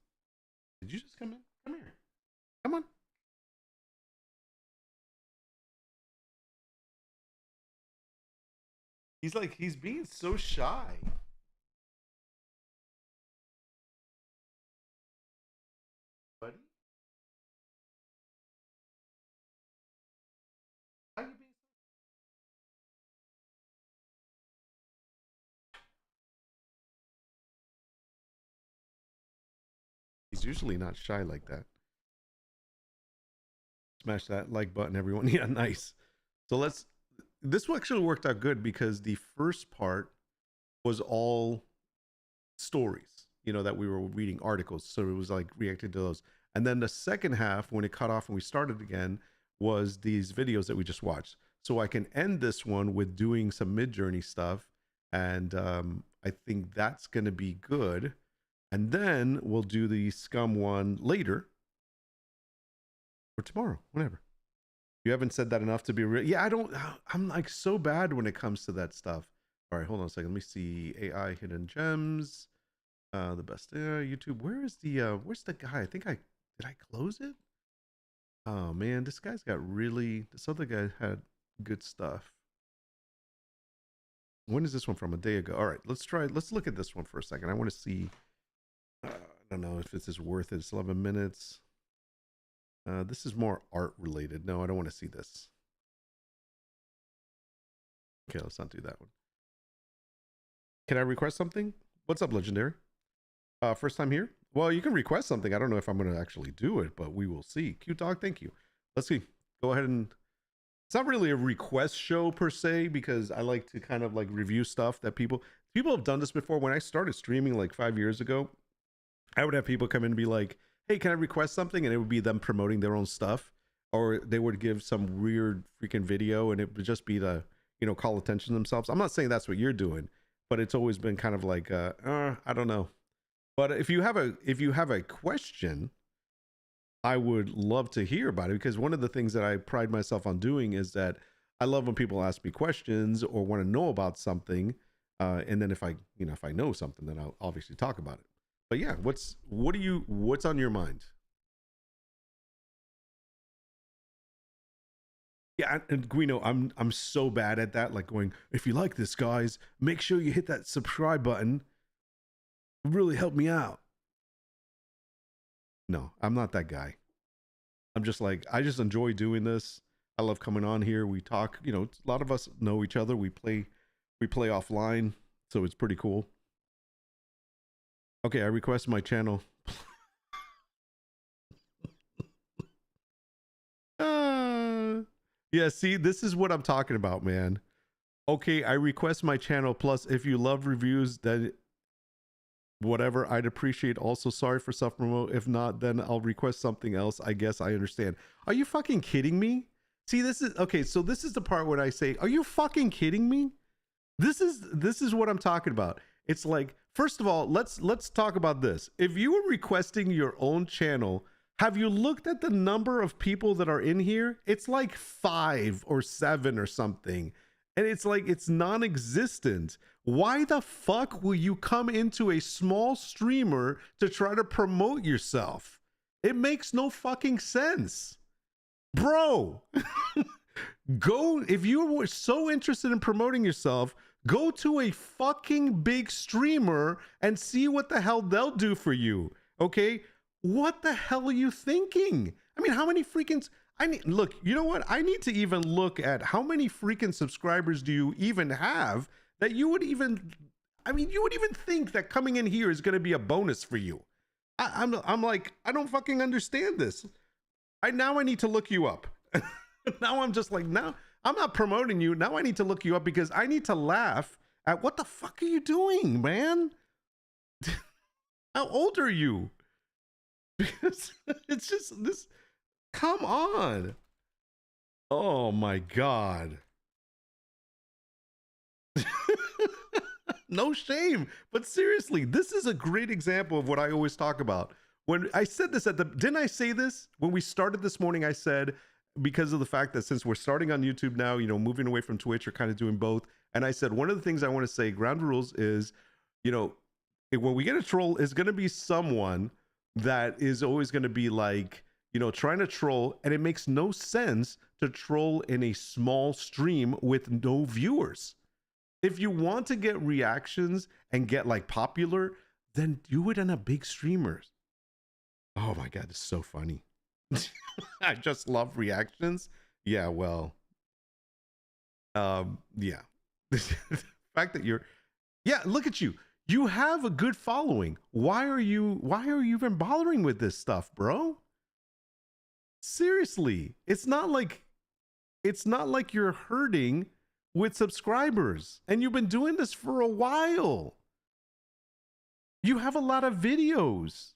Did you just come in? Come here. Come on. He's being so shy. Buddy? Why are you being He's usually not shy like that. Smash that like button, everyone. Yeah, nice. So this actually worked out good, because the first part was all stories, you know, that we were reading articles. So it was like reacting to those. And then the second half, when it cut off and we started again, was these videos that we just watched. So I can end this one with doing some Mid-Journey stuff. And I think that's going to be good. And then we'll do the SCUM one later or tomorrow, whenever. You haven't said that enough to be real. Yeah, I'm like so bad when it comes to that stuff. All right, hold on a second. Let me see. AI hidden gems. The best YouTube. Where's the guy? Did I close it? Oh man, this other guy had good stuff. When is this one from? A day ago. All right, let's look at this one for a second. I want to see. I don't know if this is worth it. It's 11 minutes. This is more art related. No, I don't want to see this. Okay, let's not do that one. Can I request something? What's up, Legendary? First time here? Well, you can request something. I don't know if I'm going to actually do it, but we will see. Cute dog, thank you. Let's see. Go ahead and... It's not really a request show per se, because I like to kind of like review stuff that people have done this before. When I started streaming like 5 years ago, I would have people come in and be like, hey, can I request something? And it would be them promoting their own stuff, or they would give some weird freaking video and it would just be to, you know, call attention to themselves. I'm not saying that's what you're doing, but it's always been kind of like, I don't know. But if you have a question, I would love to hear about it, because one of the things that I pride myself on doing is that I love when people ask me questions or want to know about something. And then if I know something, then I'll obviously talk about it. But yeah, what's on your mind? Yeah, and Guino, I'm so bad at that. Like going, if you like this, guys, make sure you hit that subscribe button. Really help me out. No, I'm not that guy. I'm just like, I just enjoy doing this. I love coming on here. We talk, you know, a lot of us know each other. We play offline, so it's pretty cool. Okay, I request my channel. Yeah, see, this is what I'm talking about, man. Okay, I request my channel. Plus, if you love reviews, then whatever, I'd appreciate. Also, sorry for self-promote. If not, then I'll request something else. I guess I understand. Are you fucking kidding me? See, this is okay. So this is the part when I say, are you fucking kidding me? This is what I'm talking about. It's like, first of all, let's talk about this. If you were requesting your own channel, have you looked at the number of people that are in here? It's like 5 or 7 or something. And it's like, it's non-existent. Why the fuck will you come into a small streamer to try to promote yourself? It makes no fucking sense. Bro, go, if you were so interested in promoting yourself, go to a fucking big streamer and see what the hell they'll do for you. Okay? What the hell are you thinking? I mean, how many freaking... look, you know what? I need to even look at how many freaking subscribers do you even have that you would even... I mean, you would even think that coming in here is going to be a bonus for you. I'm like, I don't fucking understand this. Now I need to look you up. Now I'm just like, now I'm not promoting you. Now I need to look you up because I need to laugh at what the fuck are you doing, man? How old are you? Because it's just this. Come on. Oh my God. No shame. But seriously, this is a great example of what I always talk about. When I said this didn't I say this? When we started this morning, I said, because of the fact that since we're starting on YouTube now, you know, moving away from Twitch, or kind of doing both. And I said, one of the things I want to say, ground rules is, you know, when we get a troll, it's going to be someone that is always going to be like, you know, trying to troll. And it makes no sense to troll in a small stream with no viewers. If you want to get reactions and get like popular, then do it on a big streamer. Oh my God, it's so funny. I just love reactions. Yeah, well, yeah. The fact that look at you. You have a good following. Why are you even bothering with this stuff, bro? Seriously, it's not like you're hurting with subscribers, and you've been doing this for a while. You have a lot of videos.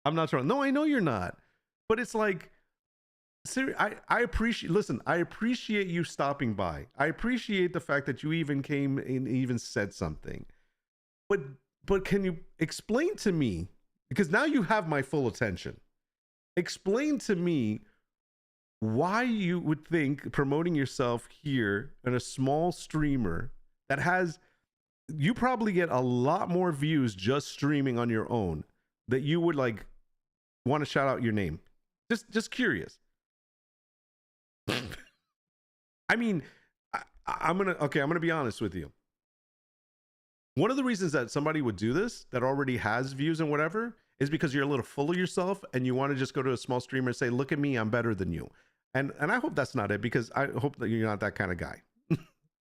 I'm not trying. No, I know you're not. But it's like, I appreciate, listen, I appreciate you stopping by. I appreciate the fact that you even came and even said something. But can you explain to me, because now you have my full attention. Explain to me why you would think promoting yourself here in a small streamer that has, you probably get a lot more views just streaming on your own, that you would like want to shout out your name. Just curious. I mean, I'm gonna be honest with you. One of the reasons that somebody would do this that already has views and whatever is because you're a little full of yourself and you want to just go to a small streamer and say, look at me, I'm better than you. And I hope that's not it, because I hope that you're not that kind of guy.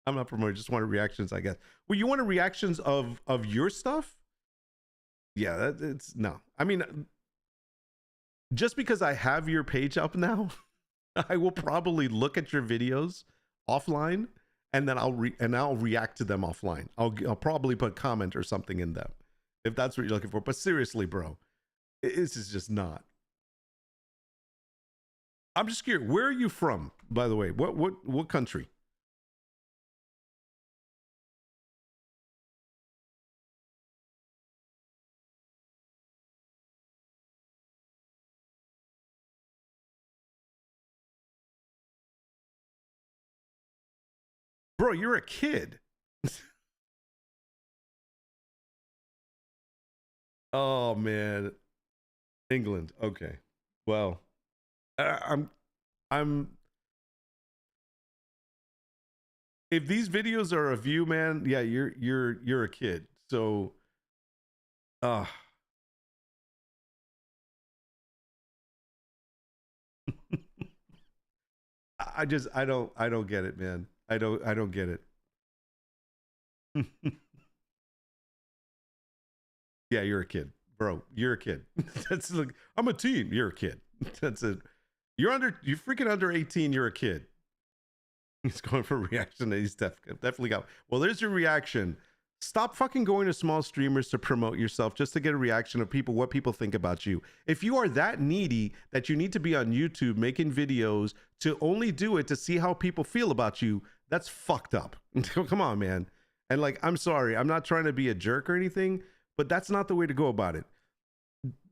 I'm not promoting, just wanted reactions, I guess. Well, you wanted reactions of your stuff? Yeah, it's no. I mean, just because I have your page up now, I will probably look at your videos offline, and then I'll react to them offline. I'll probably put comment or something in them if that's what you're looking for. But seriously, bro, this is just not. I'm just curious. Where are you from, by the way? What country? Bro, you're a kid. Oh man, England. Okay, well, I'm. If these videos are of you, man, yeah, you're a kid. So, I don't get it, man. I don't get it. Yeah, you're a kid, bro. You're a kid. That's like, I'm a teen. You're a kid. That's it. You're freaking under 18. You're a kid. He's going for a reaction. He's definitely got. Well, there's your reaction. Stop fucking going to small streamers to promote yourself just to get a reaction of people, what people think about you. If you are that needy that you need to be on YouTube making videos to only do it to see how people feel about you, that's fucked up. Come on, man. And like, I'm sorry, I'm not trying to be a jerk or anything, but that's not the way to go about it.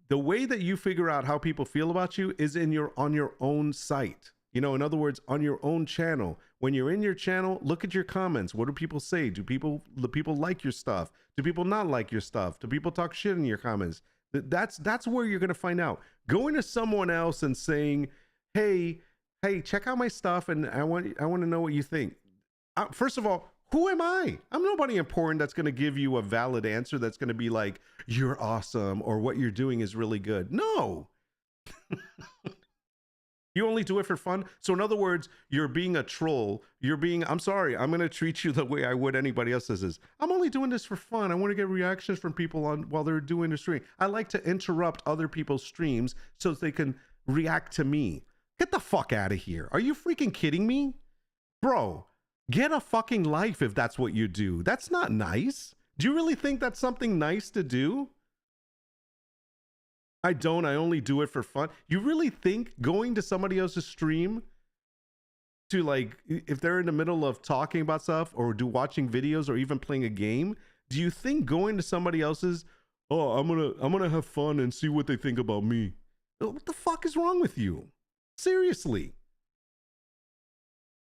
The way that you figure out how people feel about you is on your own site. You know, in other words, on your own channel. When you're in your channel, look at your comments. What do people say? Do people like your stuff? Do people not like your stuff? Do people talk shit in your comments? That's where you're gonna find out. Going to someone else and saying, hey, check out my stuff, and I want to know what you think. First of all, who am I? I'm nobody important that's going to give you a valid answer that's going to be like, you're awesome, or what you're doing is really good. No. You only do it for fun. So in other words, you're being a troll. I'm sorry, I'm going to treat you the way I would anybody else says. I'm only doing this for fun. I want to get reactions from people while they're doing the stream. I like to interrupt other people's streams so that they can react to me. Get the fuck out of here. Are you freaking kidding me? Bro, get a fucking life if that's what you do. That's not nice. Do you really think that's something nice to do? I don't. I only do it for fun. You really think going to somebody else's stream to, like, if they're in the middle of talking about stuff or watching videos or even playing a game, do you think going to somebody else's, oh, I'm gonna have fun and see what they think about me? What the fuck is wrong with you? Seriously.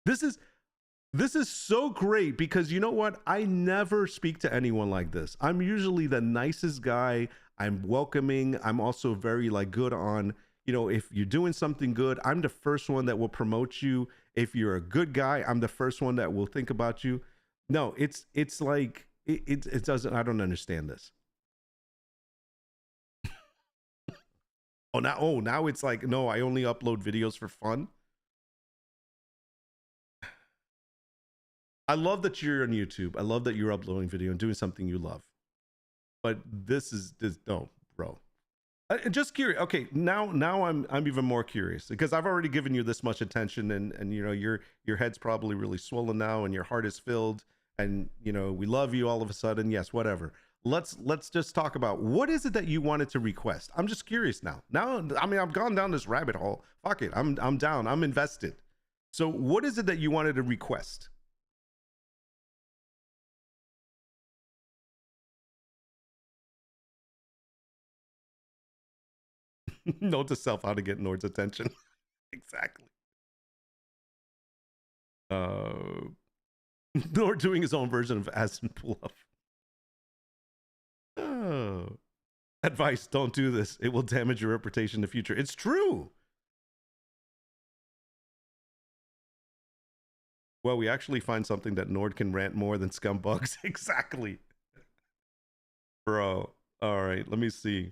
This is so great because you know what? I never speak to anyone like this. I'm usually the nicest guy. I'm welcoming. I'm also very like good on, you know, if you're doing something good, I'm the first one that will promote you. If you're a good guy, I'm the first one that will think about you. No, it's like, it doesn't, I don't understand this. Now it's like, no, I only upload videos for fun. I love that you're on YouTube. I love that you're uploading video and doing something you love. But this no, bro. Just curious. Okay, now I'm even more curious because I've already given you this much attention, and you know your head's probably really swollen now, and your heart is filled, and you know we love you all of a sudden. Yes, whatever. let's just talk about what is it that you wanted to request. I'm just curious now. I mean, I've gone down this rabbit hole. Fuck it. I'm down. I'm invested. So what is it that you wanted to request? Note to self how to get Nord's attention. Exactly. Nord doing his own version of Aston pull-up. Oh. Advice, don't do this. It will damage your reputation in the future. It's true. Well, we actually find something that Nord can rant more than scumbugs. Exactly. Bro. All right, let me see.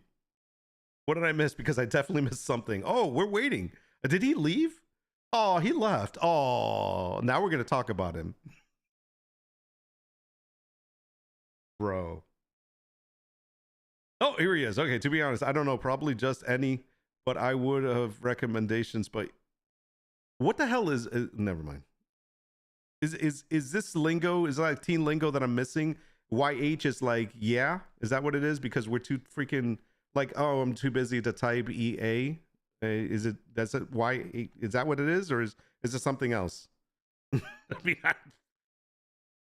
What did I miss? Because I definitely missed something. Oh, we're waiting. Did he leave? Oh, he left. Oh, now we're going to talk about him. Bro. Oh, here he is. Okay, to be honest, I don't know. Probably just any, but I would have recommendations. But what the hell is never mind. Is this lingo? Is that like teen lingo that I'm missing? YH is like, yeah? Is that what it is? Because we're too freaking like, oh, I'm too busy to type EA. Is it, that's it? Why is that what it is? Or is it something else? I mean,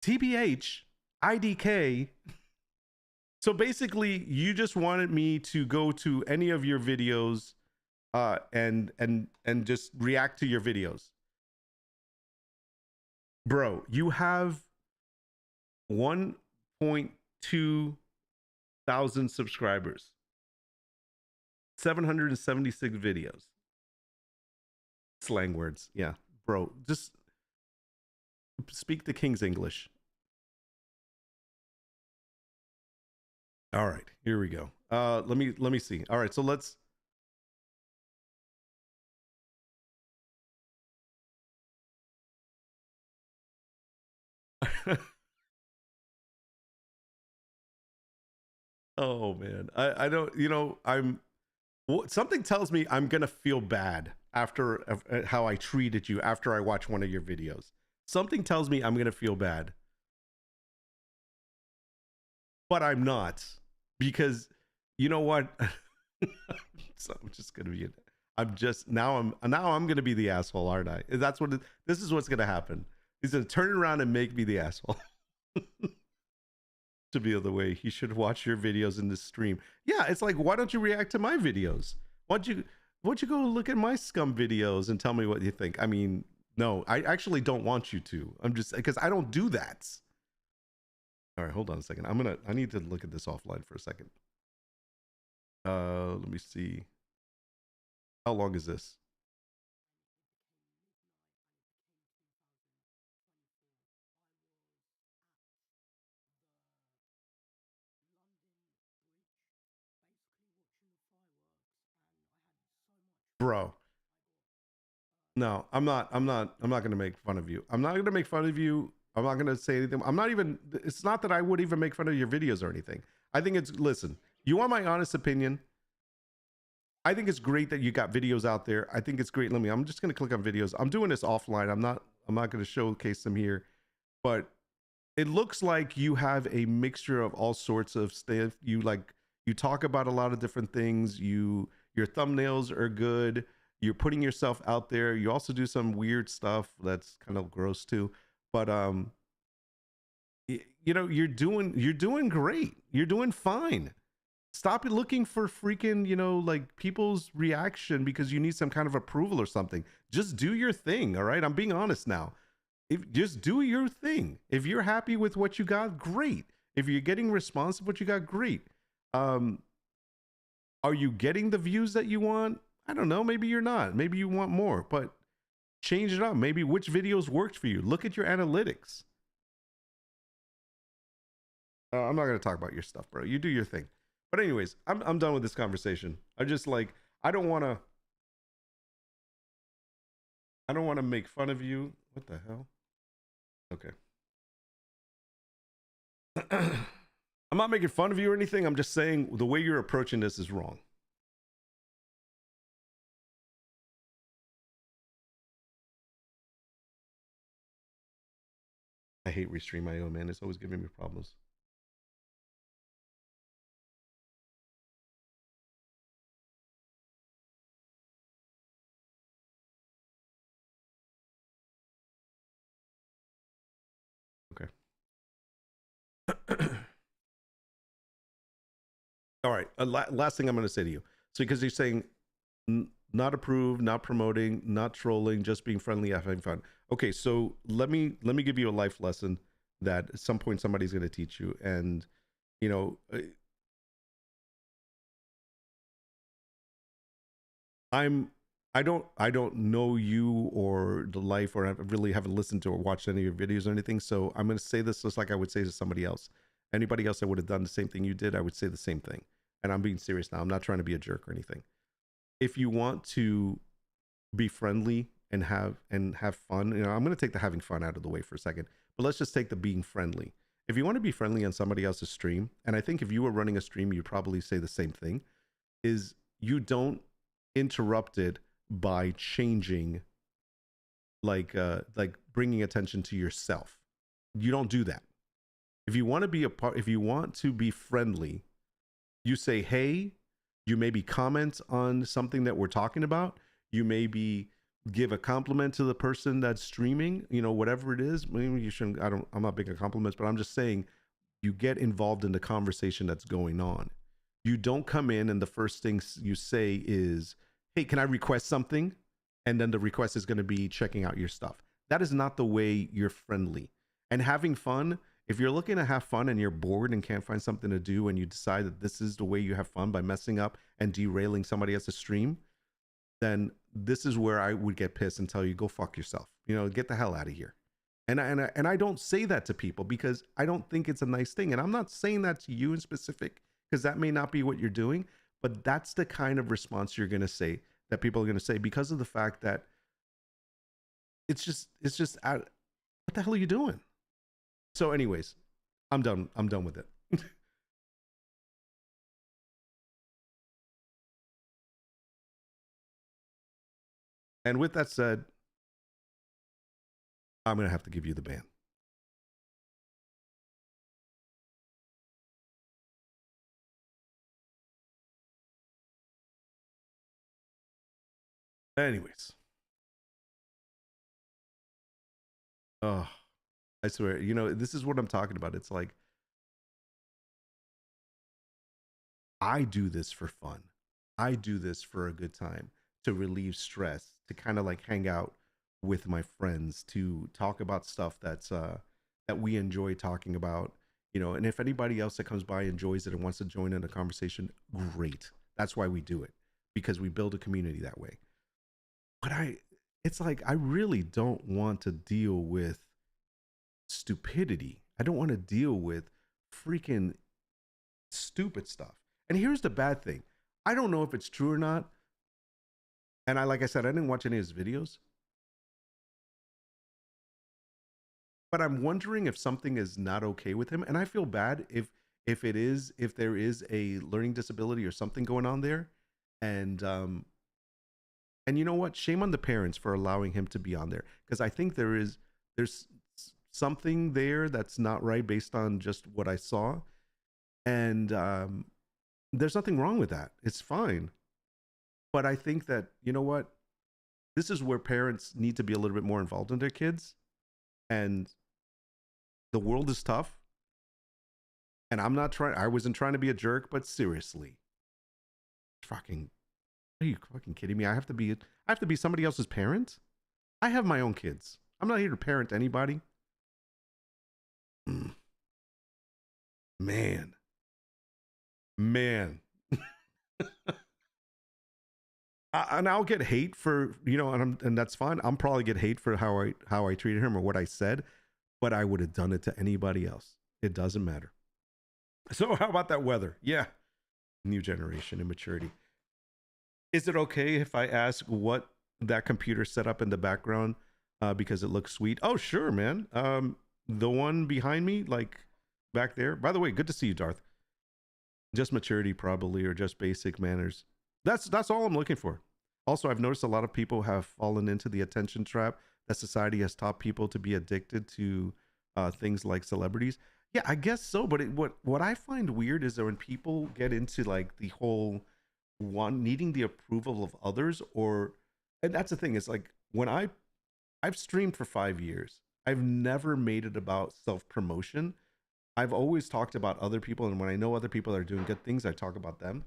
TBH, IDK. So basically, you just wanted me to go to any of your videos and just react to your videos. Bro, you have 1.2 thousand subscribers, 776 videos. Slang words. Yeah, bro, just speak the King's English. All right, here we go. Let me see. All right, so let's oh man, I don't, you know, something tells me I'm gonna feel bad after how I treated you after I watch one of your videos. Something tells me I'm gonna feel bad, but I'm not, because you know what? So I'm just gonna be. I'm gonna be the asshole, aren't I? That's what. This is what's gonna happen. He's gonna turn around and make me the asshole. To be the other way, he should watch your videos in the stream. Yeah, it's like, why don't you react to my videos? Why don't you go look at my scum videos and tell me what you think? I mean, no, I actually don't want you to. I'm just, because I don't do that. All right, hold on a second. I need to look at this offline for a second. Let me see. How long is this? Bro. No, I'm not going to make fun of you. I'm not going to make fun of you. I'm not going to say anything. It's not that I would even make fun of your videos or anything. I think listen, you want my honest opinion? I think it's great that you got videos out there. I think it's great. I'm just going to click on videos. I'm doing this offline. I'm not going to showcase them here, but it looks like you have a mixture of all sorts of stuff. You talk about a lot of different things. Your thumbnails are good. You're putting yourself out there. You also do some weird stuff that's kind of gross too. But you know, you're doing great. You're doing fine. Stop looking for freaking, you know, like people's reaction because you need some kind of approval or something. Just do your thing, all right? I'm being honest now. Just do your thing. If you're happy with what you got, great. If you're getting response to what you got, great. Are you getting the views that you want? I don't know. Maybe you're not. Maybe you want more, but change it up. Maybe which videos worked for you. Look at your analytics. I'm not going to talk about your stuff, bro. You do your thing. But anyways, I'm done with this conversation. I don't want to make fun of you. What the hell? Okay. I'm not making fun of you or anything. I'm just saying the way you're approaching this is wrong. I hate Restream.io, man. It's always giving me problems. All right. Last thing I'm going to say to you. So because you're saying not approve, not promoting, not trolling, just being friendly, having fun. Okay, so let me give you a life lesson that at some point somebody's going to teach you, and you know, I'm I don't know you or the life, or I really haven't listened to or watched any of your videos or anything. So I'm going to say this just like I would say to somebody else. Anybody else that would have done the same thing you did, I would say the same thing. And I'm being serious now. I'm not trying to be a jerk or anything. If you want to be friendly and have fun, you know, I'm going to take the having fun out of the way for a second, but let's just take the being friendly. If you want to be friendly on somebody else's stream, and I think if you were running a stream, you'd probably say the same thing, is you don't interrupt it by changing, like bringing attention to yourself. You don't do that. If you want to be a part, if you want to be friendly, you say, hey, you maybe comment on something that we're talking about. You maybe give a compliment to the person that's streaming, you know, whatever it is. Maybe you shouldn't, I'm not big on compliments, but I'm just saying you get involved in the conversation that's going on. You don't come in and the first thing you say is, hey, can I request something? And then the request is going to be checking out your stuff. That is not the way you're friendly. And having fun, if you're looking to have fun and you're bored and can't find something to do, and you decide that this is the way you have fun by messing up and derailing somebody else's stream, then this is where I would get pissed and tell you, go fuck yourself. You know, get the hell out of here. And I don't say that to people because I don't think it's a nice thing. And I'm not saying that to you in specific, because that may not be what you're doing, but that's the kind of response you're going to say, that people are going to say, because of the fact that it's just what the hell are you doing? So anyways, I'm done with it. And with that said, I'm going to have to give you the ban. Anyways. Oh, I swear, you know, this is what I'm talking about. It's like, I do this for fun. I do this for a good time, to relieve stress, to kind of like hang out with my friends, to talk about stuff that's that we enjoy talking about, you know. And if anybody else that comes by enjoys it and wants to join in a conversation, great. That's why we do it, because we build a community that way. But it's like, I really don't want to deal with stupidity. I don't want to deal with freaking stupid stuff. And here's the bad thing. I don't know if it's true or not. And like I said, I didn't watch any of his videos. But I'm wondering if something is not okay with him. And I feel bad if there is a learning disability or something going on there. And you know what? Shame on the parents for allowing him to be on there. Because I think there's something there that's not right based on just what I saw. And there's nothing wrong with that. It's fine. But I think that, you know what? This is where parents need to be a little bit more involved in their kids. And the world is tough. And I wasn't trying to be a jerk, but seriously. Fucking, are you fucking kidding me? I have to be somebody else's parent? I have my own kids. I'm not here to parent anybody. Man. And I'll get hate for, you know, and that's fine. I'm probably get hate for how I treated him or what I said, but I would have done it to anybody else. It doesn't matter. So how about that weather? Yeah. New generation immaturity. Is it okay if I ask what that computer set up in the background because it looks sweet? Oh, sure, man. The one behind me, like back there. By the way, good to see you, Darth. Just maturity, probably, or just basic manners. That's all I'm looking for. Also, I've noticed a lot of people have fallen into the attention trap that society has taught people to be addicted to things like celebrities. Yeah, I guess so. But what I find weird is that when people get into like the whole needing the approval of others, and that's the thing. It's like when I've streamed for 5 years, I've never made it about self promotion. I've always talked about other people, and when I know other people are doing good things, I talk about them.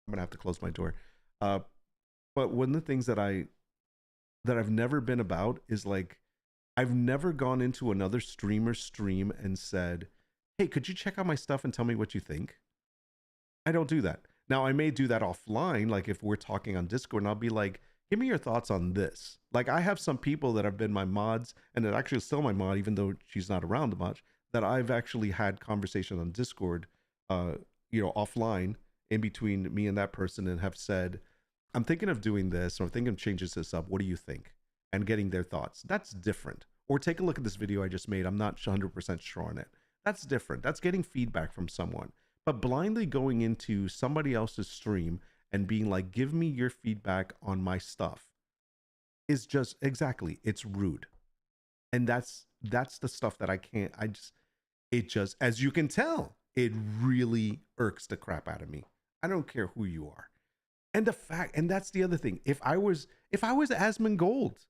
I'm gonna have to close my door. Uh, but one of the things that I've never been about is like I've never gone into another streamer's stream and said, "Hey, could you check out my stuff and tell me what you think?" I don't do that. Now, I may do that offline, like if we're talking on Discord, and I'll be like, "Give me your thoughts on this." Like I have some people that have been my mods, and that actually still my mod, even though she's not around much, that I've actually had conversation on Discord, offline in between me and that person, and have said, "I'm thinking of doing this, or I'm thinking of changing this up. What do you think?" And getting their thoughts. That's different. Or take a look at this video I just made. I'm not 100% sure on it. That's different. That's getting feedback from someone. But blindly going into somebody else's stream and being like, "Give me your feedback on my stuff," is just exactly, it's rude. And that's the stuff that it just, as you can tell, it really irks the crap out of me. I don't care who you are. And that's the other thing. If I was Asmongold,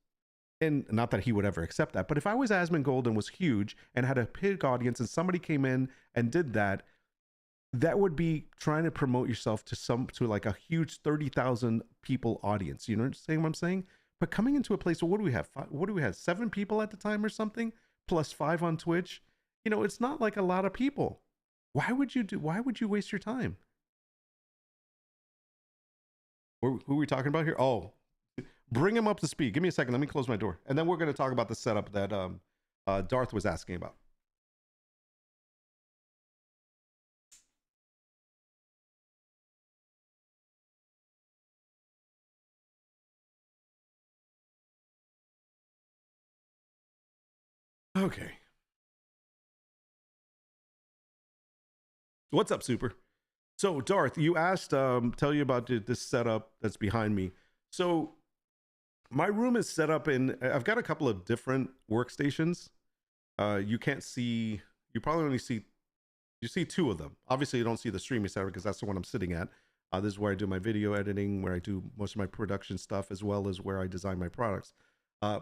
and not that he would ever accept that, but if I was Asmongold and was huge and had a big audience and somebody came in and did that, that would be trying to promote yourself to like a huge 30,000 people audience. You know what I'm saying? But coming into a place where what do we have? 7 people at the time or something, plus 5 on Twitch. It's not like a lot of people. Why would you waste your time? Who are we talking about here? Oh, bring him up to speed. Give me a second. Let me close my door. And then we're going to talk about the setup that Darth was asking about. Okay. What's up, Super? So, Darth, you asked, tell you about this setup that's behind me. So, my room is set up I've got a couple of different workstations. You can't see, you probably only see, you see 2 of them. Obviously, you don't see the streaming setup because that's the one I'm sitting at. This is where I do my video editing, where I do most of my production stuff, as well as where I design my products. I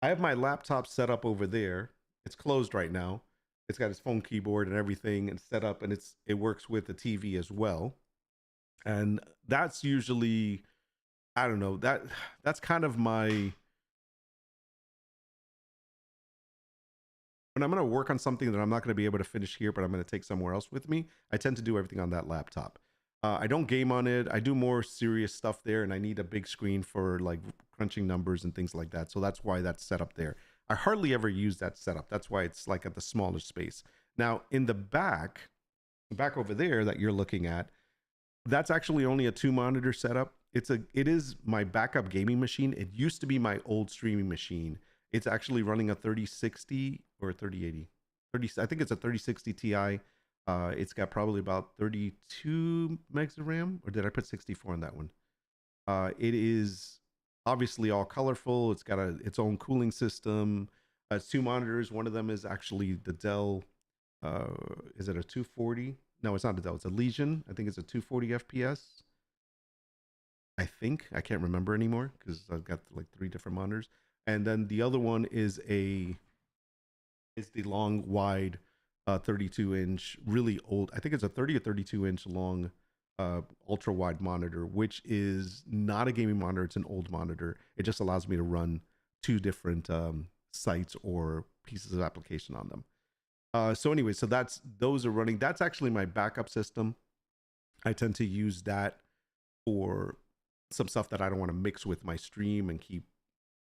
have my laptop set up over there. It's closed right now. It's got its phone keyboard and everything and set up, and it works with the TV as well. And that's usually, I don't know, that's kind of my, when I'm going to work on something that I'm not going to be able to finish here, but I'm going to take somewhere else with me, I tend to do everything on that laptop. I don't game on it. I do more serious stuff there, and I need a big screen for like crunching numbers and things like that. So that's why that's set up there. I hardly ever use that setup. That's why it's like at the smaller space. Now in the back over there that you're looking at, that's actually only a 2 monitor setup. It is my backup gaming machine. It used to be my old streaming machine. It's actually running a 3060 or 3080. I think it's a 3060 Ti. It's got probably about 32 megs of RAM, or did I put 64 on that one? It is obviously all colorful. It's got its own cooling system. It's 2 monitors. One of them is actually the Dell. Is it a 240? No, it's not a Dell. It's a Legion. I think it's a 240 FPS. I think. I can't remember anymore because I've got like 3 different monitors. And then the other one is the long, wide 32-inch, really old. I think it's a 30 or 32-inch long ultra wide monitor, which is not a gaming monitor. It's an old monitor. It just allows me to run 2 different sites or pieces of application on them. So anyway, so those are running. That's actually my backup system. I tend to use that for some stuff that I don't want to mix with my stream and keep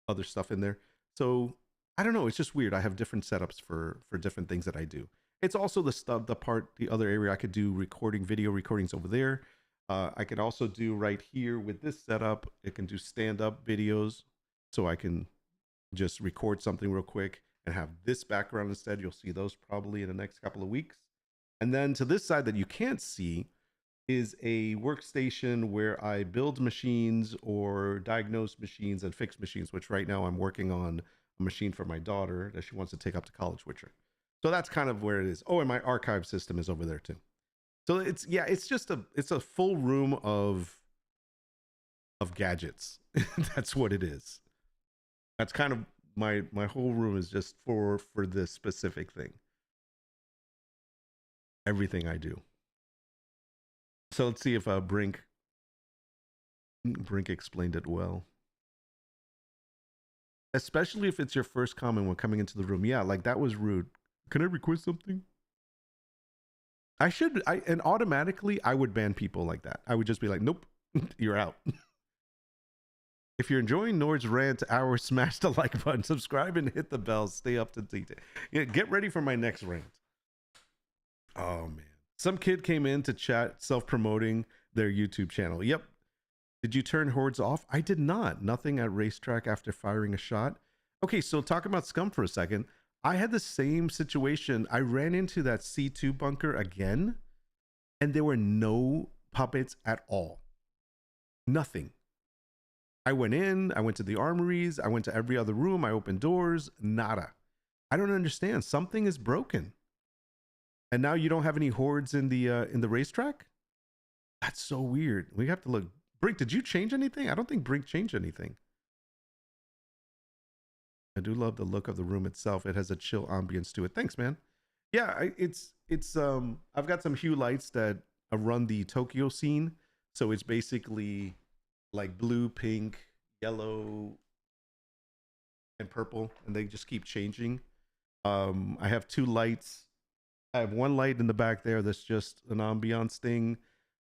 other stuff in there. So I don't know. It's just weird. I have different setups for different things that I do. It's also the other area I could do video recordings over there. I could also do right here with this setup. It can do stand-up videos. So I can just record something real quick and have this background instead. You'll see those probably in the next couple of weeks. And then to this side that you can't see is a workstation where I build machines or diagnose machines and fix machines, which right now I'm working on a machine for my daughter that she wants to take up to college with her. So that's kind of where it is. Oh, and my archive system is over there too. So it's a full room of gadgets. That's what it is. That's kind of my whole room is just for this specific thing. everything I do. So let's see if Brink explained it well. Especially if it's your first comment when coming into the room. Yeah, like that was rude. Can I request something? And automatically I would ban people like that. I would just be like, nope, you're out. If you're enjoying Nord's rant hour, smash the like button, subscribe, and hit the bell. Stay up to date. Yeah, get ready for my next rant. Oh man, some kid came in to chat, self-promoting their YouTube channel. Yep. Did you turn hordes off? I did not. Nothing at racetrack after firing a shot. Okay, so talk about scum for a second. I had the same situation. I ran into that C2 bunker again, and there were no puppets at all. Nothing. I went in, I went to the armories, I went to every other room, I opened doors, nada. I don't understand. Something is broken. And now you don't have any hordes in the racetrack? That's so weird. We have to look. Brink, did you change anything? I don't think Brink changed anything. I do love the look of the room itself. It has a chill ambience to it. Thanks, man. Yeah, it's I've got some hue lights that run the Tokyo scene. So it's basically like blue, pink, yellow, and purple, and they just keep changing. I have two lights. I have one light in the back there that's just an ambiance thing.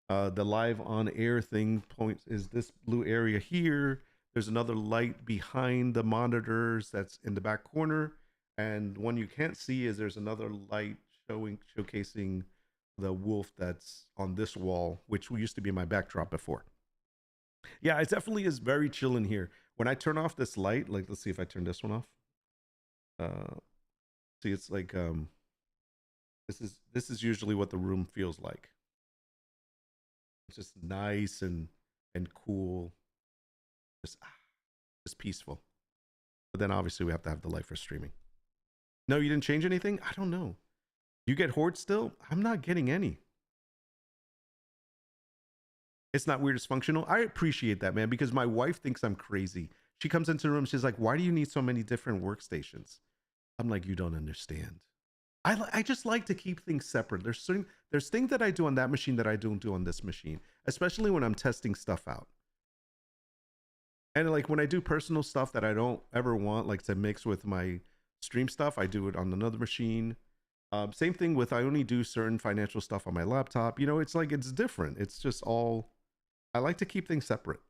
The live on air thing point is this blue area here. There's another light behind the monitors that's in the back corner, and one you can't see is there's another light showcasing the wolf that's on this wall, which used to be my backdrop before. Yeah, it definitely is very chill in here. When I turn off this light, like let's see if I turn this one off. See, it's like this is usually what the room feels like. It's just nice and cool, just peaceful. But then obviously we have to have the light for streaming. No, you didn't change anything? I don't know. You get horde still? I'm not getting any. It's not weird, it's functional. I appreciate that, man, because my wife thinks I'm crazy. She comes into the room, she's like, why do you need so many different workstations? I'm like, you don't understand. I just like to keep things separate. There's things that I do on that machine that I don't do on this machine, especially when I'm testing stuff out. And like when I do personal stuff that I don't ever want, like to mix with my stream stuff, I do it on another machine. Same thing with, I only do certain financial stuff on my laptop. You know, it's like, it's different. It's just all, I like to keep things separate.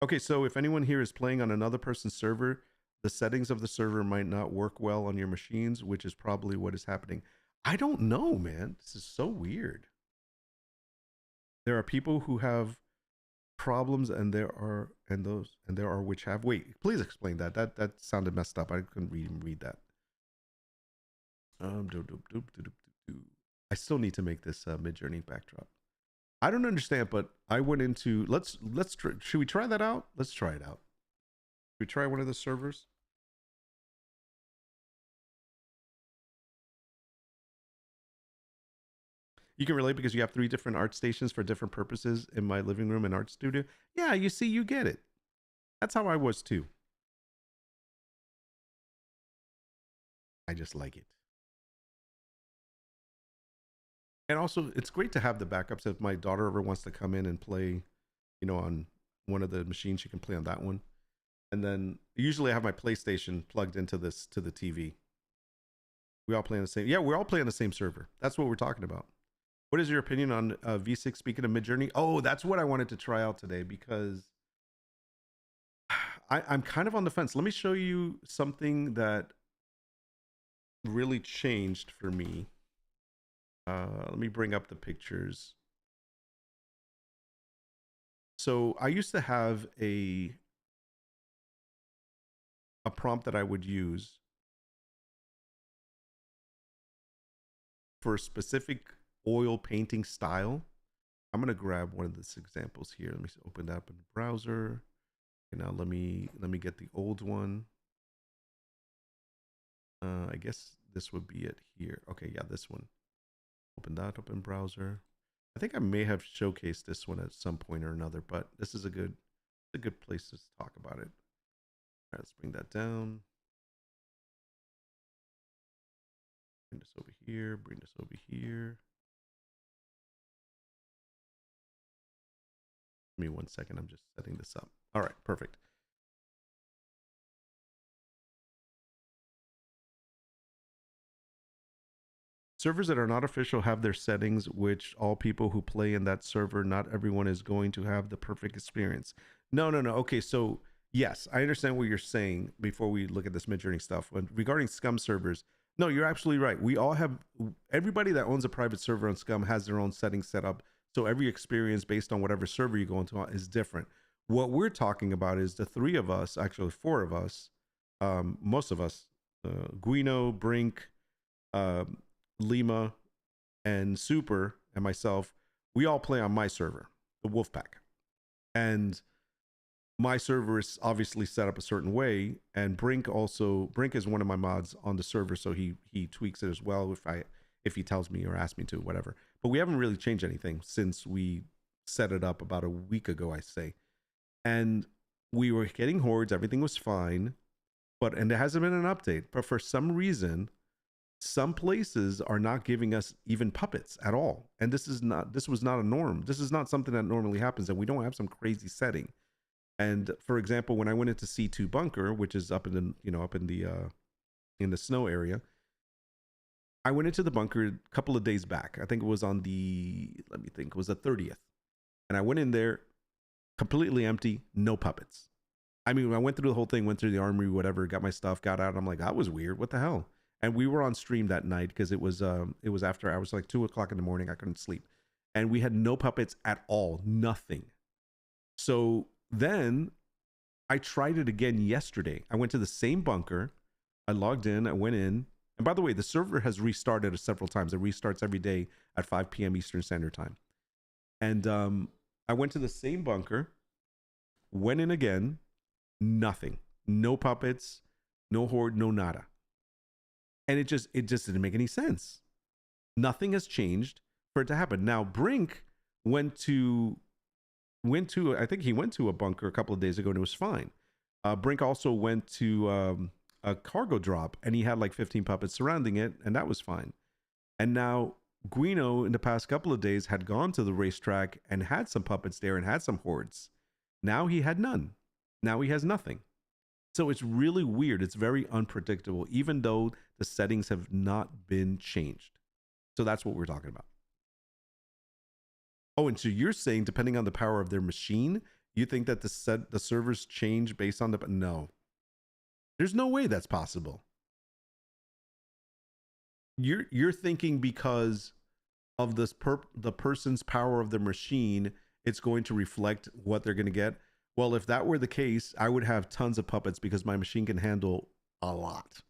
Okay, so if anyone here is playing on another person's server, the settings of the server might not work well on your machines, which is probably what is happening. I don't know, man. This is so weird. There are people who have problems, and there are which have. Wait, please explain that. That sounded messed up. I couldn't even read that. I still need to make this Mid-Journey backdrop. I don't understand, but I went into should we try that out? Let's try it out. Should we try one of the servers? You can relate because you have 3 different art stations for different purposes in my living room and art studio. Yeah, you see, you get it. That's how I was too. I just like it. And also, it's great to have the backups. If my daughter ever wants to come in and play, you know, on one of the machines, she can play on that one. And then usually I have my PlayStation plugged into the TV. We all play on the same. Yeah, we're all playing on the same server. That's what we're talking about. What is your opinion on V6? Speaking of Mid-Journey, oh, that's what I wanted to try out today because I'm kind of on the fence. Let me show you something that really changed for me. Let me bring up the pictures. So I used to have a prompt that I would use for a specific oil painting style. I'm gonna grab one of these examples here. Let me open that up in the browser. Okay, now let me get the old one. I guess this would be it here. Okay, yeah, this one. Open that up in browser. I think I may have showcased this one at some point or another, but this is a good place to talk about it. All right, let's bring that down. this over here, bring this over here. Give me 1 second. I'm just setting this up. All right, perfect. Servers that are not official have their settings, which all people who play in that server, not everyone is going to have the perfect experience. No. Okay, so yes, I understand what you're saying before we look at this Midjourney stuff. When regarding SCUM servers, no, you're absolutely right. We all have, everybody that owns a private server on SCUM has their own settings set up. So every experience based on whatever server you go into is different. What we're talking about is the three of us, actually four of us, most of us, Guino, Brink, Lima, and Super, and myself, we all play on my server, the Wolfpack. And my server is obviously set up a certain way, and Brink is one of my mods on the server, so he tweaks it as well if he tells me or asks me to, whatever. But we haven't really changed anything since we set it up about a week ago, I say. And we were getting hordes, everything was fine, and there hasn't been an update. But for some reason, some places are not giving us even puppets at all. And this was not a norm. This is not something that normally happens, and we don't have some crazy setting. And for example, when I went into C2 bunker, which is up in the snow area, I went into the bunker a couple of days back. I think it was on it was the 30th. And I went in there completely empty, no puppets. I mean, I went through the whole thing, went through the armory, whatever, got my stuff, got out. I'm like, that was weird. What the hell? And we were on stream that night because it was after hours, like 2 o'clock in the morning. I couldn't sleep. And we had no puppets at all, nothing. So then I tried it again yesterday. I went to the same bunker. I logged in, I went in. And by the way, the server has restarted several times. It restarts every day at 5 p.m. Eastern Standard Time. And I went to the same bunker, went in again, nothing. No puppets, no horde, no nada. And it just didn't make any sense. Nothing has changed for it to happen. Now, Brink went to I think he went to a bunker a couple of days ago and it was fine. Brink also went to a cargo drop and he had like 15 puppets surrounding it, and that was fine. And now Guino in the past couple of days had gone to the racetrack and had some puppets there and had some hordes. Now he had none. Now he has nothing. So it's really weird. It's very unpredictable, even though the settings have not been changed. So that's what we're talking about. Oh, and so you're saying, depending on the power of their machine, you think that the servers change based on no. There's no way that's possible. You're thinking because of this the person's power of the machine, it's going to reflect what they're going to get. Well, if that were the case, I would have tons of puppets because my machine can handle a lot.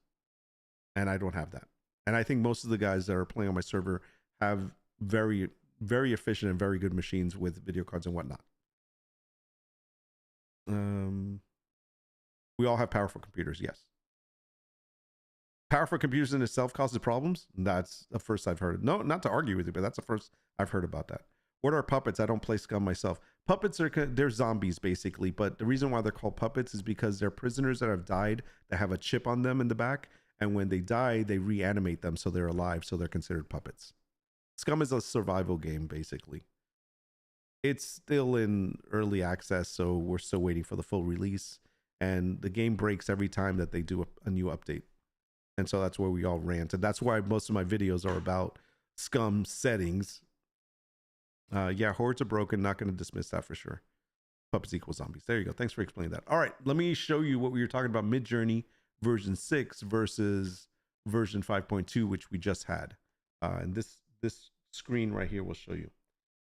And I don't have that. And I think most of the guys that are playing on my server have very, very efficient and very good machines with video cards and whatnot. We all have powerful computers, yes. Powerful computers in itself causes problems? That's the first I've heard. No, not to argue with you, but that's the first I've heard about that. What are puppets? I don't play SCUM myself. Puppets they're zombies basically, but the reason why they're called puppets is because they're prisoners that have died that have a chip on them in the back, and when they die, they reanimate them so they're alive, so they're considered puppets. SCUM is a survival game basically. It's still in early access, so we're still waiting for the full release, and the game breaks every time that they do a new update. And so that's where we all rant, and that's why most of my videos are about SCUM settings. Yeah, hordes are broken. Not going to dismiss that for sure. Puppets equal zombies. There you go. Thanks for explaining that. All right, let me show you what we were talking about. Midjourney version 6 versus version 5.2, which we just had. And this screen right here will show you.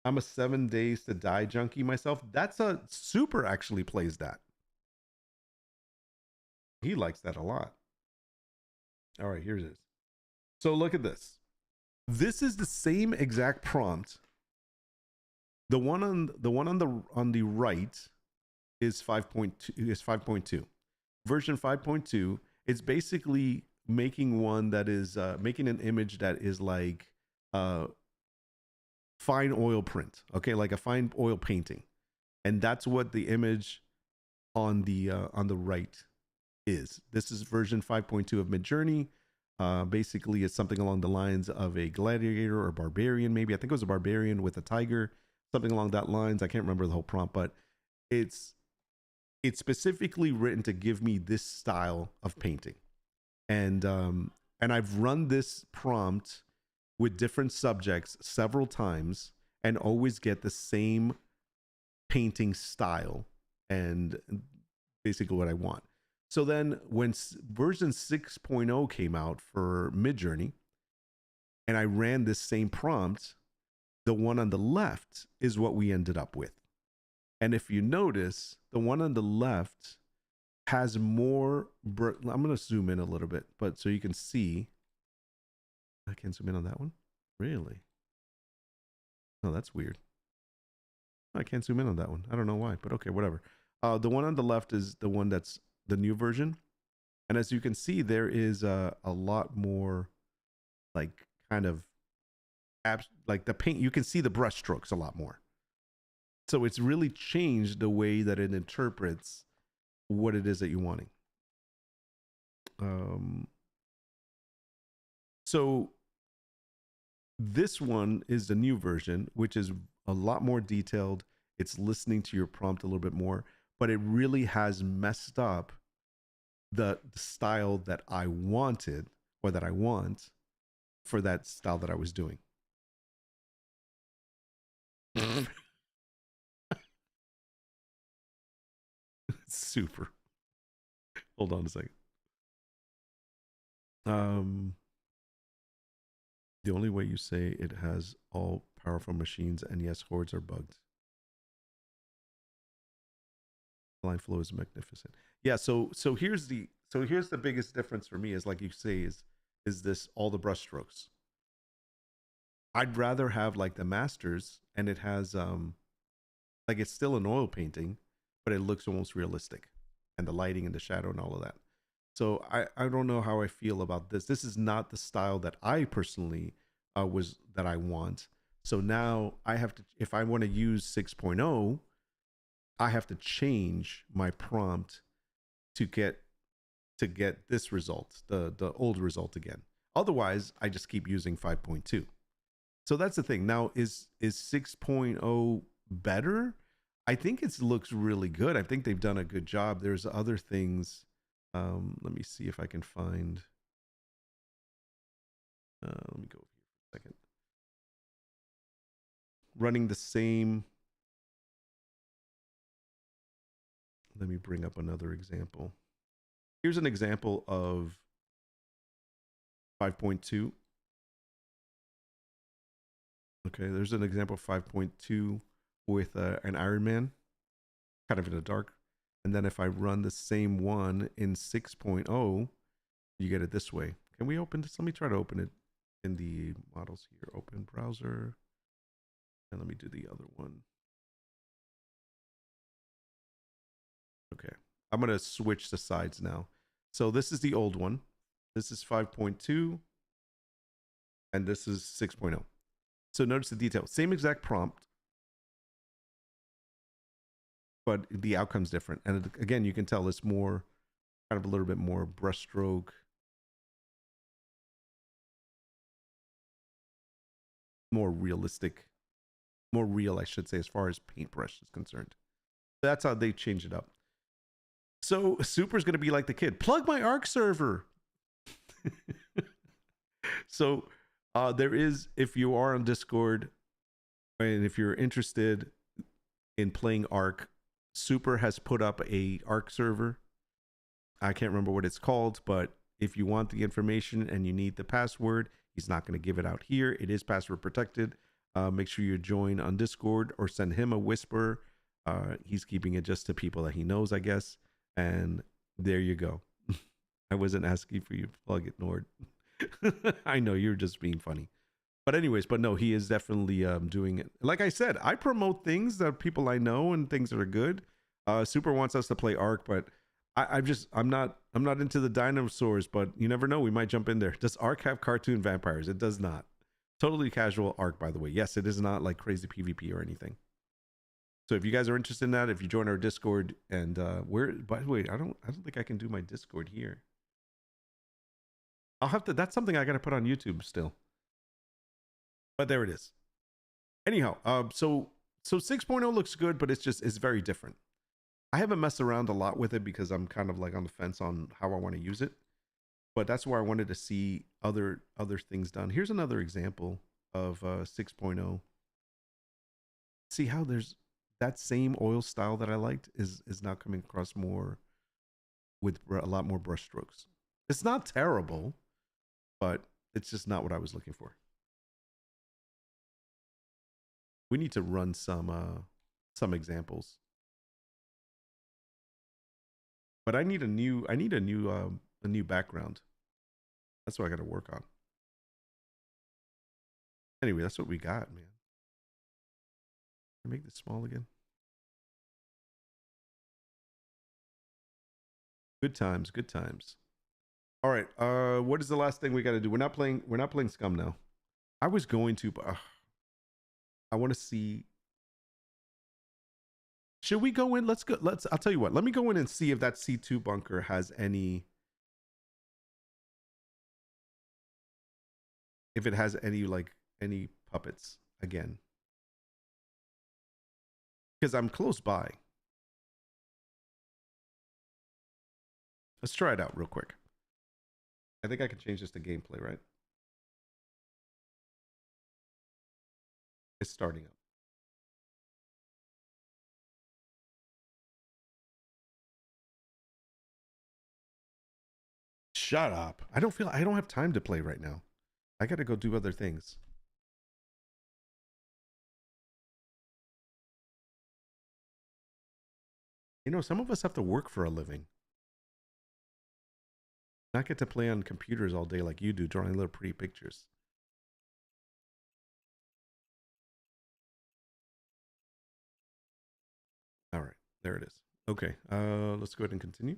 I'm a 7 days to die junkie myself. That's a Super actually plays that. He likes that a lot. All right, here it is. So look at this. This is the same exact prompt. The one on the right is 5.2. Version 5.2, it's basically making one that is making an image that is like fine oil print, okay, like a fine oil painting, and that's what the image on the right is. This is version 5.2 of Midjourney. Basically, it's something along the lines of a gladiator or barbarian, maybe. I think it was a barbarian with a tiger, something along that lines. I can't remember the whole prompt, but it's specifically written to give me this style of painting. And I've run this prompt with different subjects several times and always get the same painting style and basically what I want. So then when version 6.0 came out for Midjourney and I ran this same prompt, the one on the left is what we ended up with. And if you notice, the one on the left has more, I'm going to zoom in a little bit, but so you can see. I can't zoom in on that one. Really? Oh, that's weird. I can't zoom in on that one. I don't know why, but okay, whatever. The one on the left is the one that's the new version. And as you can see, there is a lot more like kind of like the paint. You can see the brush strokes a lot more. So it's really changed the way that it interprets what it is that you're wanting. So this one is the new version, which is a lot more detailed. It's listening to your prompt a little bit more, but it really has messed up the style that I wanted, or that I want for that style that I was doing. Super. Hold on a second. The only way you say it has all powerful machines, and yes, hordes are bugged. Line flow is magnificent. Yeah, so here's the biggest difference for me is, like you say, is this all the brush strokes. I'd rather have like the masters, and it has like it's still an oil painting, but it looks almost realistic, and the lighting and the shadow and all of that. So I don't know how I feel about this. This is not the style that I personally that I want. So now I have to, if I want to use 6.0, I have to change my prompt to get this result, the old result again. Otherwise, I just keep using 5.2. So that's the thing. Now, is 6.0 better? I think it looks really good. I think they've done a good job. There's other things. Let me see if I can find. Let me go here for a second. Running the same. Let me bring up another example. Here's an example of 5.2. Okay, there's an example of 5.2 with an Iron Man, kind of in the dark. And then if I run the same one in 6.0, you get it this way. Can we open this? Let me try to open it in the models here. Open browser. And let me do the other one. Okay. I'm going to switch the sides now. So this is the old one. This is 5.2. And this is 6.0. So notice the detail. Same exact prompt, but the outcome's different. And again, you can tell it's more, kind of a little bit more brushstroke. More realistic. More real, I should say, as far as paintbrush is concerned. That's how they change it up. So Super's going to be like the kid. Plug my Arc server. So there is, if you are on Discord, and if you're interested in playing Arc, Super has put up a Arc server. I can't remember what it's called, but if you want the information and you need the password, he's not going to give it out here. It is password protected. Make sure you join on Discord or send him a whisper. He's keeping it just to people that he knows, I guess. And there you go. I wasn't asking for you to plug it, Nord. I know you're just being funny. But anyways, but no, he is definitely doing it. Like I said, I promote things that people I know and things that are good. Super wants us to play Arc, but I'm not into the dinosaurs, but you never know, we might jump in there. Does Arc have cartoon vampires? It does not. Totally casual Arc, by the way. Yes, it is not like crazy PvP or anything. So if you guys are interested in that, if you join our Discord, and by the way, I don't think I can do my Discord here. I'll have to. That's something I got to put on YouTube still. But there it is. Anyhow, so 6.0 looks good, but it's very different. I haven't messed around a lot with it because I'm kind of like on the fence on how I want to use it. But that's where I wanted to see other things done. Here's another example of 6.0. See how there's that same oil style that I liked is now coming across more with a lot more brush strokes. It's not terrible, but it's just not what I was looking for. We need to run some examples. But I need a new background. That's what I got to work on. Anyway, that's what we got, man. Can I make this small again? Good times, good times. All right. What is the last thing we got to do? We're not playing SCUM now. I was going to, but I want to see. Should we go in? Let's go. I'll tell you what. Let me go in and see if that C2 bunker has any. If it has any puppets again. Because I'm close by. Let's try it out real quick. I think I can change this to gameplay, right? It's starting up. Shut up. I don't have time to play right now. I got to go do other things. You know, some of us have to work for a living. Not get to play on computers all day like you do, drawing little pretty pictures. All right, there it is. Okay, let's go ahead and continue.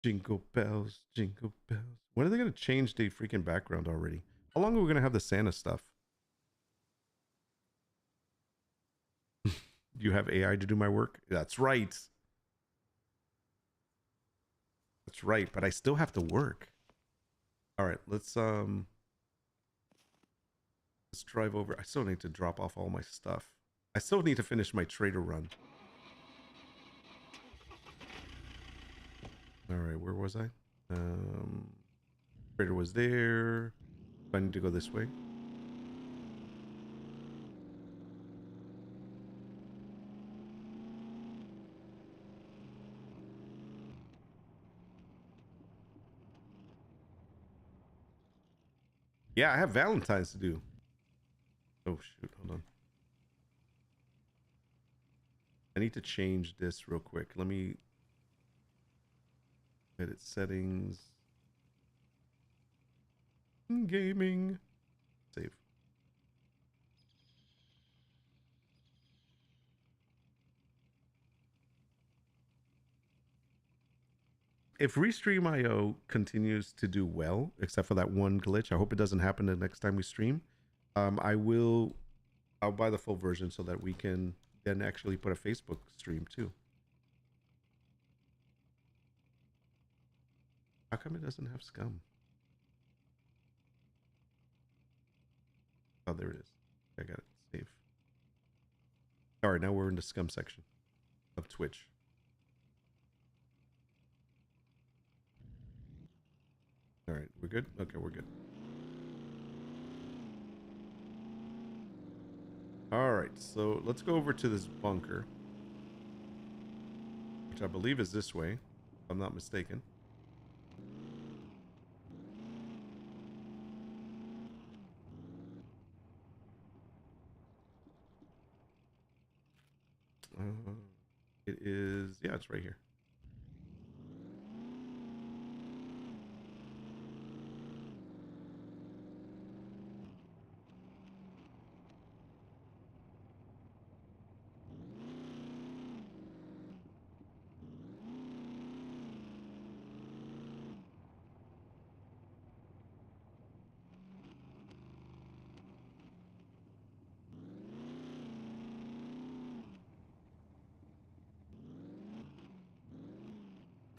Jingle bells, jingle bells. When are they going to change the freaking background already? How long are we going to have the Santa stuff? You have AI to do my work? That's right. That's right, but I still have to work. All right, let's drive over. I still need to drop off all my stuff. I still need to finish my trader run. All right, where was I? Trader was there. I need to go this way. Yeah, I have Valentine's to do. Oh shoot, hold on. I need to change this real quick. Let me edit settings. Gaming. Save. If Restream.io continues to do well, except for that one glitch, I hope it doesn't happen the next time we stream. I'll buy the full version so that we can then actually put a Facebook stream too. How come it doesn't have SCUM? Oh, there it is. I got it. Save. All right, now we're in the SCUM section of Twitch. All right, we're good? Okay, we're good. All right, so let's go over to this bunker, which I believe is this way, if I'm not mistaken. It is, yeah, it's right here.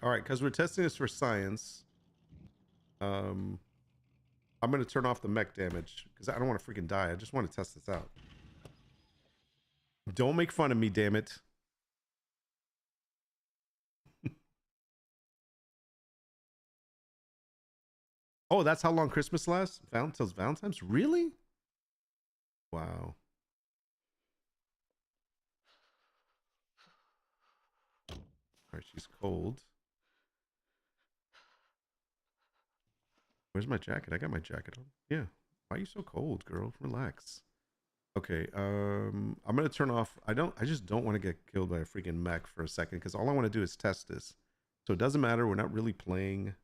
All right, because we're testing this for science. I'm gonna turn off the mech damage because I don't want to freaking die. I just want to test this out. Don't make fun of me, damn it. Oh, that's how long Christmas lasts? Valentine's? Really? Wow. All right, she's cold. Where's my jacket? I got my jacket on. Yeah. Why are you so cold, girl? Relax. Okay, I'm gonna turn off. I just don't want to get killed by a freaking mech for a second because all I want to do is test this. So it doesn't matter. We're not really playing.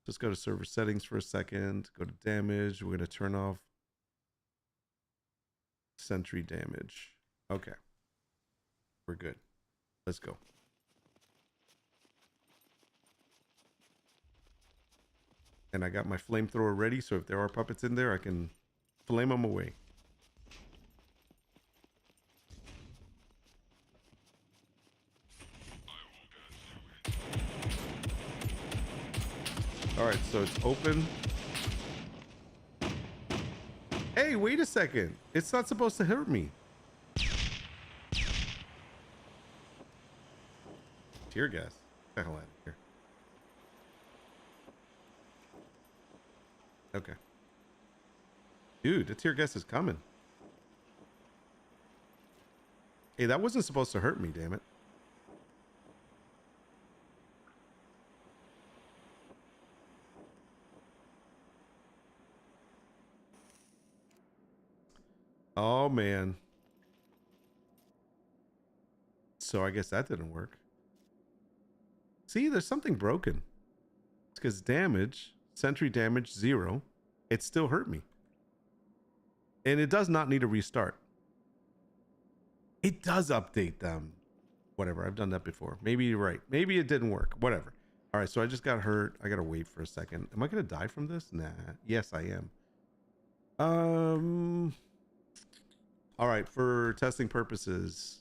Just go to server settings for a second. Go to damage. We're gonna turn off sentry damage. Okay, we're good. Let's go. And I got my flamethrower ready, so if there are puppets in there, I can flame them away. All right, so it's open. Hey, wait a second. It's not supposed to hurt me. Tear gas. Get the hell out of here. Okay. Dude, the tear gas is coming. Hey, that wasn't supposed to hurt me, damn it. Oh, man. So I guess that didn't work. See, there's something broken. It's because damage, sentry damage 0, it still hurt me. And it does not need a restart. It does update them. Whatever, I've done that before. Maybe you're right. Maybe it didn't work. Whatever. All right, so I just got hurt. I gotta wait for a second. Am I gonna die from this? Nah. Yes, I am. All right, for testing purposes.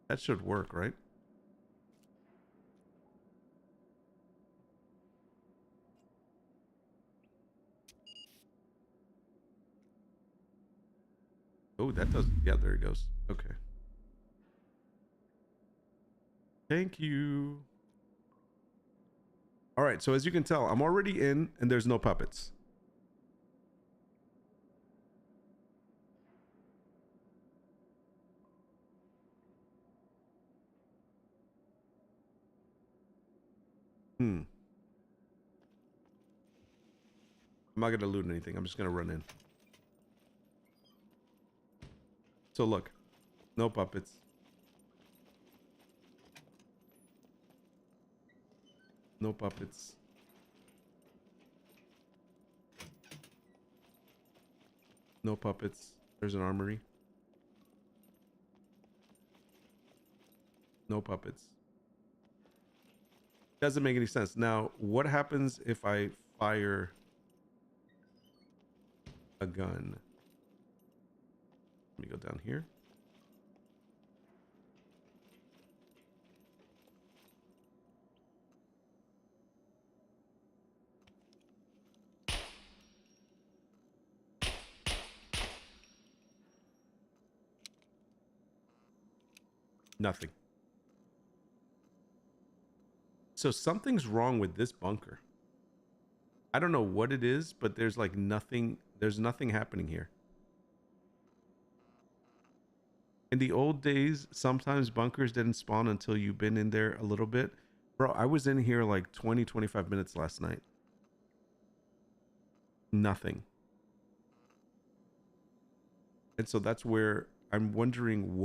That should work, right? Oh, that does. Yeah, there it goes. Okay. Thank you. All right, so as you can tell, I'm already in and there's no puppets. I'm not gonna loot anything. I'm just gonna run in. So look, no puppets. No puppets. No puppets. There's an armory. No puppets. Doesn't make any sense. Now, what happens if I fire a gun? Let me go down here. Nothing. So something's wrong with this bunker. I don't know what it is, but there's like nothing. There's nothing happening here. In the old days, sometimes bunkers didn't spawn until you've been in there a little bit. Bro, I was in here like 20, 25 minutes last night. Nothing. And so that's where I'm wondering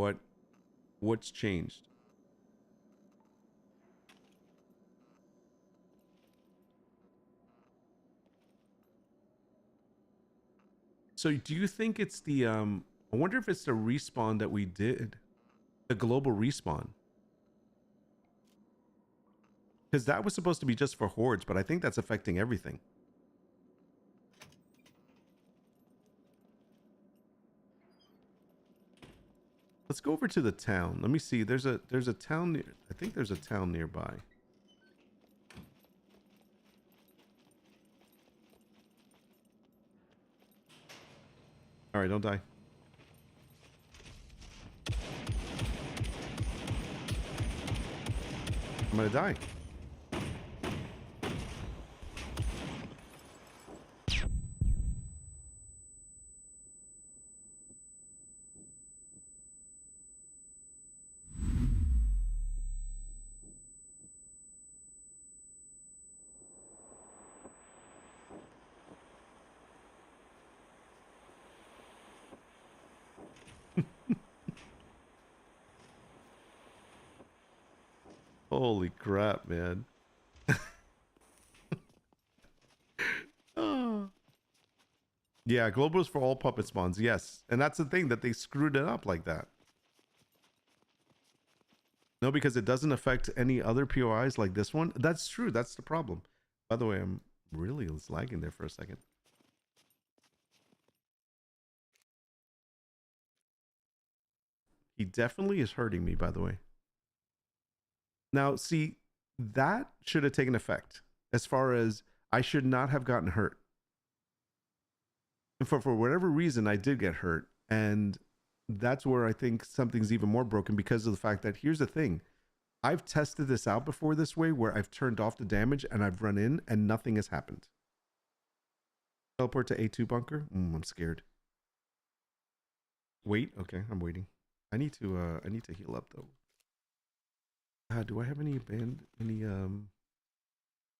what's changed. So do you think it's the I wonder if it's the respawn that we did, the global respawn, because that was supposed to be just for hordes, but I think that's affecting everything. Let's go over to the town. Let me see. There's a town near, I think there's a town nearby. All right, don't die. I'm gonna die. Holy crap, man. Oh. Yeah, global is for all puppet spawns. Yes. And that's the thing, that they screwed it up like that. No, because it doesn't affect any other POIs like this one. That's true. That's the problem. By the way, I'm really lagging there for a second. He definitely is hurting me, by the way. Now, see, that should have taken effect as far as I should not have gotten hurt. And for whatever reason, I did get hurt. And that's where I think something's even more broken, because of the fact that, here's the thing. I've tested this out before this way, where I've turned off the damage and I've run in and nothing has happened. Teleport to A2 bunker? I'm scared. Wait, okay, I'm waiting. I need to heal up though. Do I have any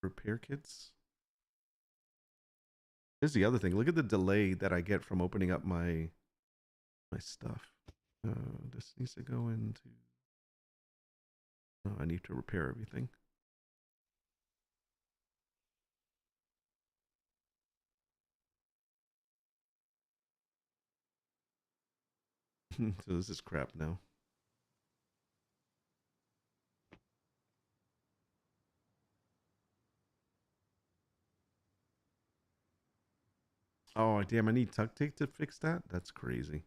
repair kits? Here's the other thing. Look at the delay that I get from opening up my stuff. This needs to go into. Oh, I need to repair everything. So this is crap now. Oh, damn, I need tuck tape to fix that? That's crazy.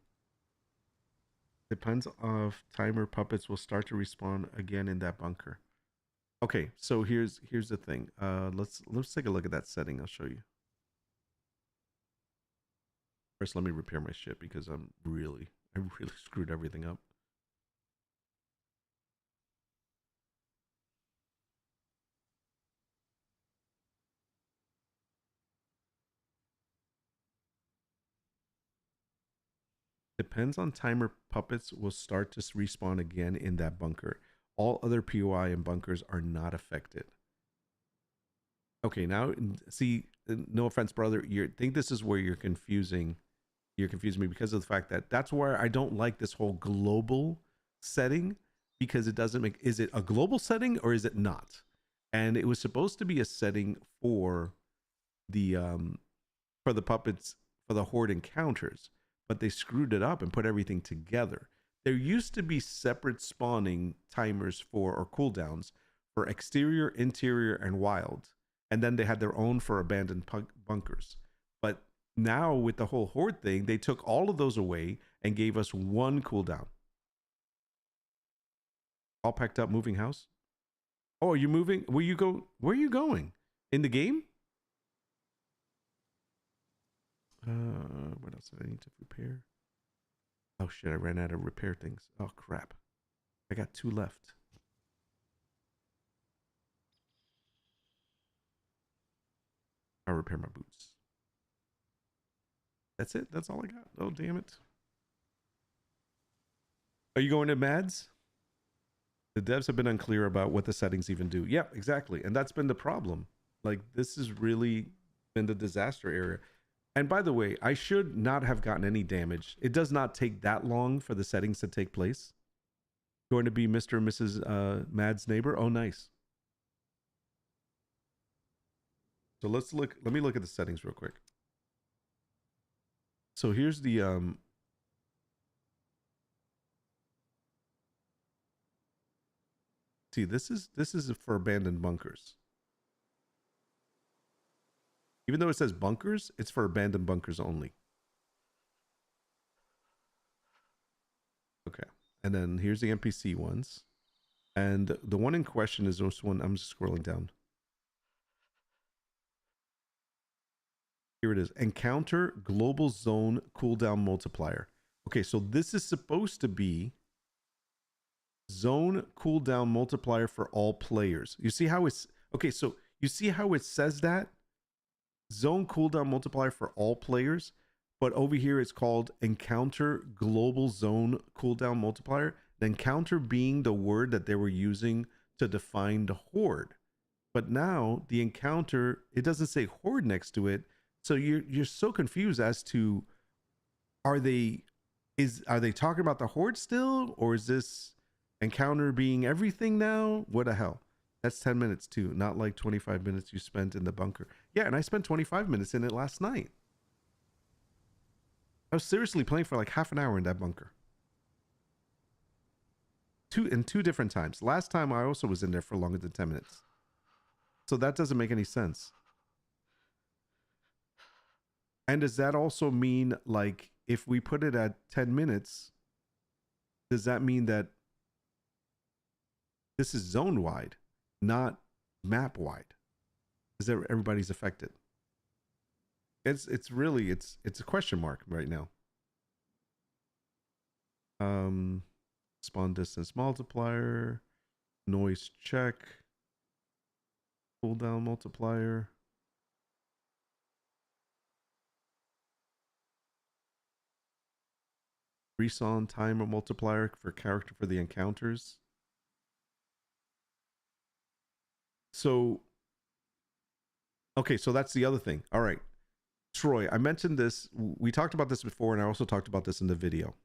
Depends of timer, puppets will start to respawn again in that bunker. Okay, so here's the thing. Let's take a look at that setting. I'll show you. First, let me repair my shit, because I really screwed everything up. Depends on timer, puppets will start to respawn again in that bunker. All other POI and bunkers are not affected. Okay, now see, no offense, brother, you think this is where you're confusing me, because of the fact that that's where I don't like this whole global setting, because it doesn't make, is it a global setting or is it not? And it was supposed to be a setting for the puppets, for the horde encounters, but they screwed it up and put everything together. There used to be separate spawning timers for, or cooldowns for, exterior, interior, and wild. And then they had their own for abandoned bunkers. But now with the whole horde thing, they took all of those away and gave us one cooldown. All packed up, moving house. Oh, are you moving? Where are you going? In the game? What else did I need to repair? Oh shit, I ran out of repair things. Oh crap. I got 2 left. I'll repair my boots. That's it? That's all I got? Oh, damn it. Are you going to Mads? The devs have been unclear about what the settings even do. Yeah, exactly. And that's been the problem. Like, this has really been the disaster area. And by the way, I should not have gotten any damage. It does not take that long for the settings to take place. Going to be Mr. and Mrs. Mad's neighbor. Oh, nice. So let me look at the settings real quick. So here's the see, this is for abandoned bunkers. Even though it says bunkers, it's for abandoned bunkers only. Okay. And then here's the NPC ones. And the one in question is this one. I'm just scrolling down. Here it is. Encounter global zone cooldown multiplier. Okay, so this is supposed to be zone cooldown multiplier for all players. You see how it's okay, so you see how it says that? Zone cooldown multiplier for all players, but over here it's called encounter global zone cooldown multiplier. The encounter being the word that they were using to define the horde. But now the encounter, it doesn't say horde next to it. So you're so confused as to are they talking about the horde still, or is this encounter being everything now? What the hell? That's 10 minutes too, not like 25 minutes you spent in the bunker. Yeah, and I spent 25 minutes in it last night. I was seriously playing for like half an hour in that bunker. Two different times. Last time I also was in there for longer than 10 minutes. So that doesn't make any sense. And does that also mean, like, if we put it at 10 minutes, does that mean that this is zone wide, not map wide? Is that everybody's affected? It's really it's a question mark right now. Spawn distance multiplier, noise check, cooldown multiplier. Respawn timer multiplier for character for the encounters. So, okay, so that's the other thing. All right, Troy, I mentioned this. We talked about this before, and I also talked about this in the video.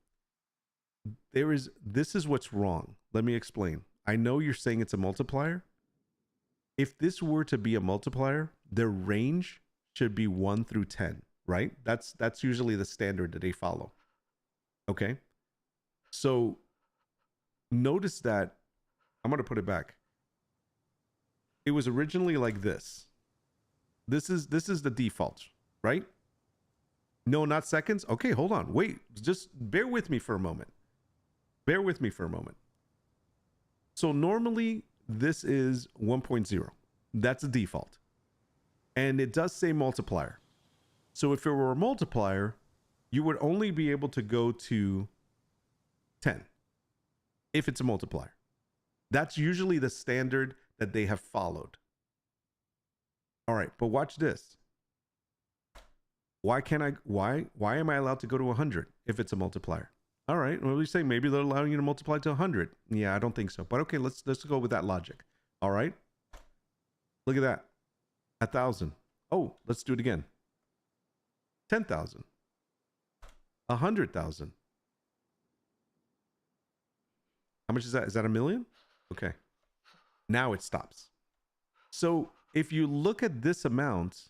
This is what's wrong. Let me explain. I know you're saying it's a multiplier. If this were to be a multiplier, the range should be 1 through 10, right? That's usually the standard that they follow. Okay, so notice that I'm going to put it back. It was originally like this. This is the default, right? No, not seconds. Okay, hold on. Wait, just bear with me for a moment. Bear with me for a moment. So normally this is 1.0. That's the default. And it does say multiplier. So if it were a multiplier, you would only be able to go to 10 if it's a multiplier. That's usually the standard that they have followed. All right, but watch this. Why am I allowed to go to 100 if it's a multiplier? All right, well, you're saying maybe they're allowing you to multiply to 100. Yeah, I don't think so. But okay, let's go with that logic. All right. Look at that. 1,000. Oh, let's do it again. 10,000. 100,000. How much is that? Is that 1 million? Okay. Now it stops. So if you look at this amount,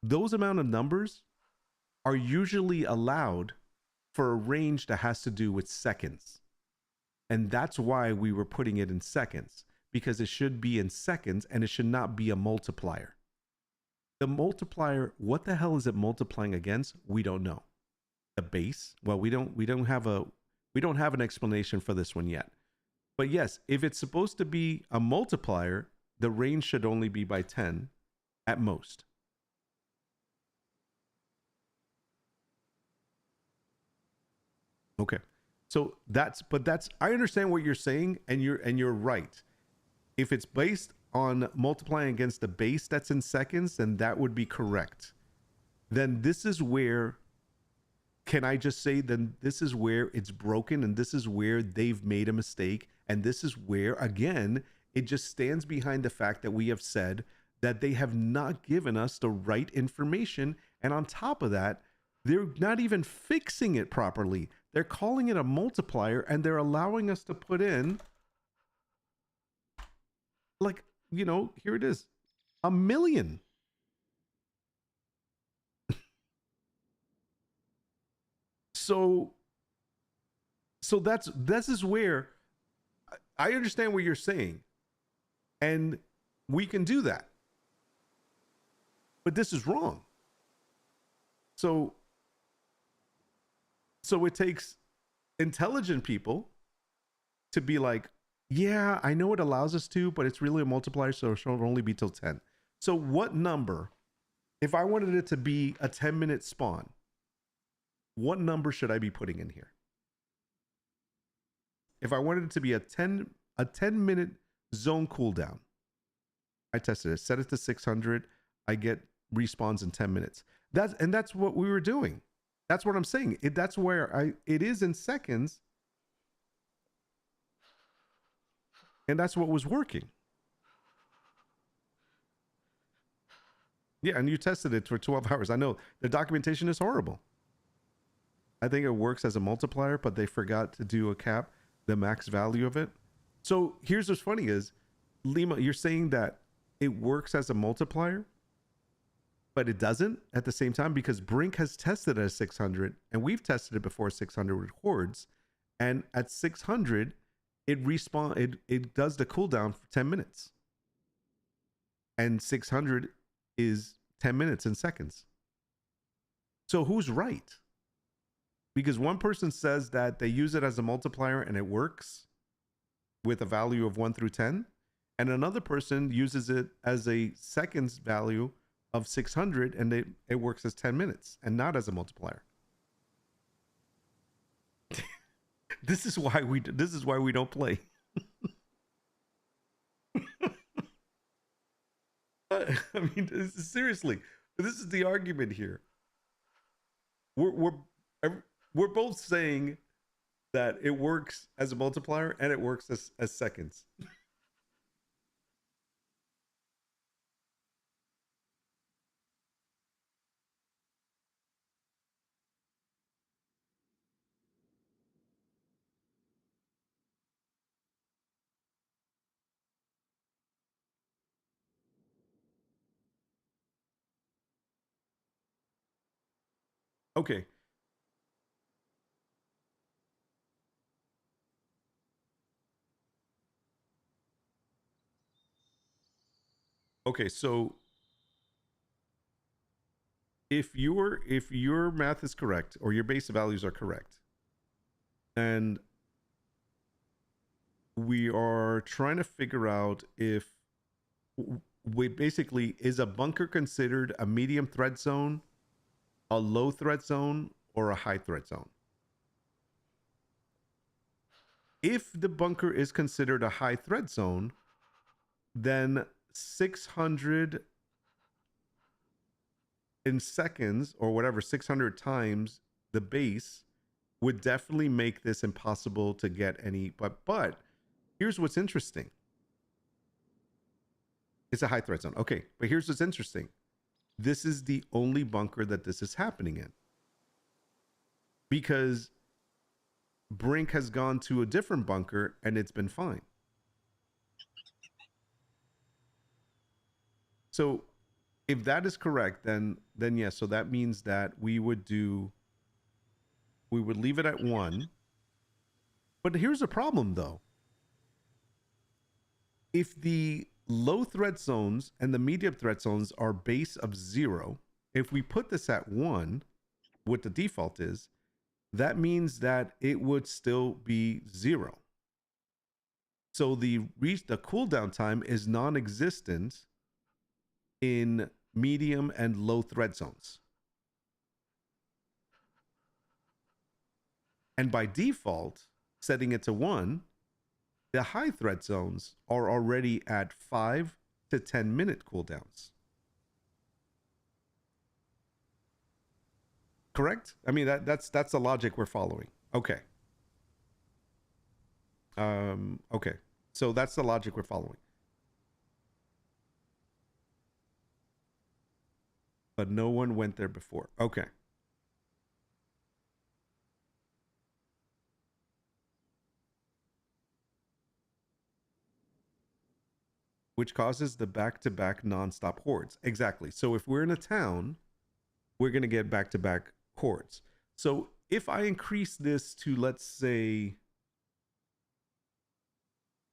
those amount of numbers are usually allowed for a range that has to do with seconds. And that's why we were putting it in seconds, because it should be in seconds and it should not be a multiplier. The multiplier, what the hell is it multiplying against? We don't know. The base? Well, we don't have an explanation for this one yet. But yes, if it's supposed to be a multiplier, the range should only be by 10 at most. Okay. So I understand what you're saying, and you're right. If it's based on multiplying against the base that's in seconds, then that would be correct. Then this is where, can I just say, then this is where it's broken, and this is where they've made a mistake, and this is where, again, it just stands behind the fact that we have said that they have not given us the right information, and on top of that, they're not even fixing it properly. They're calling it a multiplier, and they're allowing us to put in, like, you know, here it is, 1 million. So this is where I understand what you're saying, and we can do that, but this is wrong. So it takes intelligent people to be like, yeah, I know it allows us to, but it's really a multiplier, so it should only be till 10. So what number, if I wanted it to be a 10-minute spawn, what number should I be putting in here? If I wanted it to be a 10-minute zone cooldown, I tested it, set it to 600, I get respawns in 10 minutes. That's what we were doing. That's what I'm saying. That's where it is in seconds. And that's what was working. Yeah, and you tested it for 12 hours. I know the documentation is horrible. I think it works as a multiplier, but they forgot to do a cap, the max value of it. So here's what's funny is, Lima, you're saying that it works as a multiplier, but it doesn't at the same time, because Brink has tested it at 600, and we've tested it before 600 with hordes, and at 600, it does the cooldown for 10 minutes, and 600 is 10 minutes in seconds. So who's right? Because one person says that they use it as a multiplier and it works with a value of 1 through 10, and another person uses it as a seconds value of 600 and it works as 10 minutes and not as a multiplier. This is why we don't play. I mean, seriously, this is the argument here. We're both saying that it works as a multiplier and it works as seconds. Okay. Okay, so if your math is correct, or your base values are correct, and we are trying to figure out if we basically, is a bunker considered a medium threat zone, a low threat zone, or a high threat zone? If the bunker is considered a high threat zone, then 600 in seconds, or whatever, 600 times the base would definitely make this impossible to get any. But here's what's interesting. It's a high threat zone. Okay, but here's what's interesting. This is the only bunker that this is happening in, because Brink has gone to a different bunker and it's been fine. So if that is correct, then yes. So that means that we would leave it at 1. But here's the problem though. If the low threat zones and the medium threat zones are base of 0, if we put this at 1, what the default is, that means that it would still be 0. So the cooldown time is non-existent in medium and low threat zones. And by default, setting it to 1, the high threat zones are already at 5 to 10 minute cooldowns. Correct? I mean, that's the logic we're following. Okay. Okay. So that's the logic we're following. But no one went there before. Okay. Which causes the back-to-back non-stop hordes. Exactly. So if we're in a town, we're going to get back-to-back hordes. So if I increase this to, let's say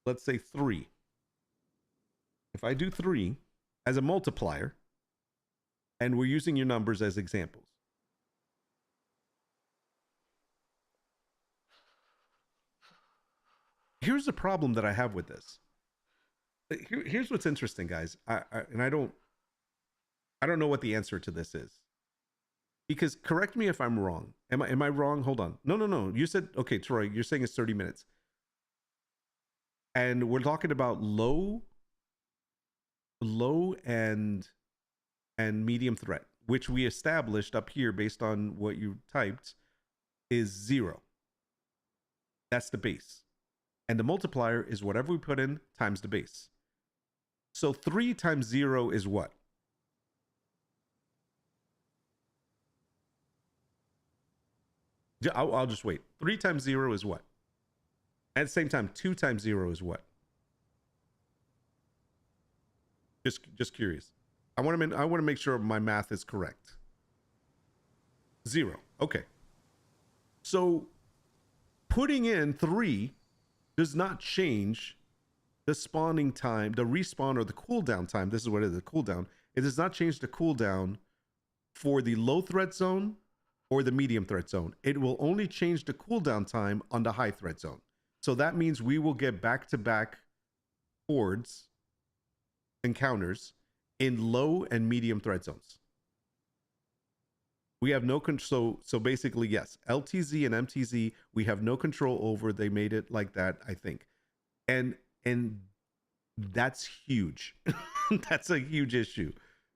3. If I do 3 as a multiplier, and we're using your numbers as examples. here's the problem that I have with this. Here's what's interesting, guys. I don't know what the answer to this is. Because correct me if I'm wrong. Am I wrong? Hold on. No. You said, okay, Troy, you're saying it's 30 minutes. And we're talking about low and medium threat, which we established up here based on what you typed is 0. That's the base. And the multiplier is whatever we put in times the base. So 3 times 0 is what? I'll just wait. 3 times 0 is what? At the same time, 2 times 0 is what? Just curious. I want to make sure my math is correct. 0. Okay. So putting in 3 does not change the spawning time, the respawn or the cooldown time. This is what it is, the cooldown. It does not change the cooldown for the low threat zone or the medium threat zone. It will only change the cooldown time on the high threat zone. So that means we will get back-to-back hordes, encounters in low and medium threat zones. We have no control. So basically, yes, LTZ and MTZ, we have no control over. They made it like that, I think. And that's huge. That's a huge issue.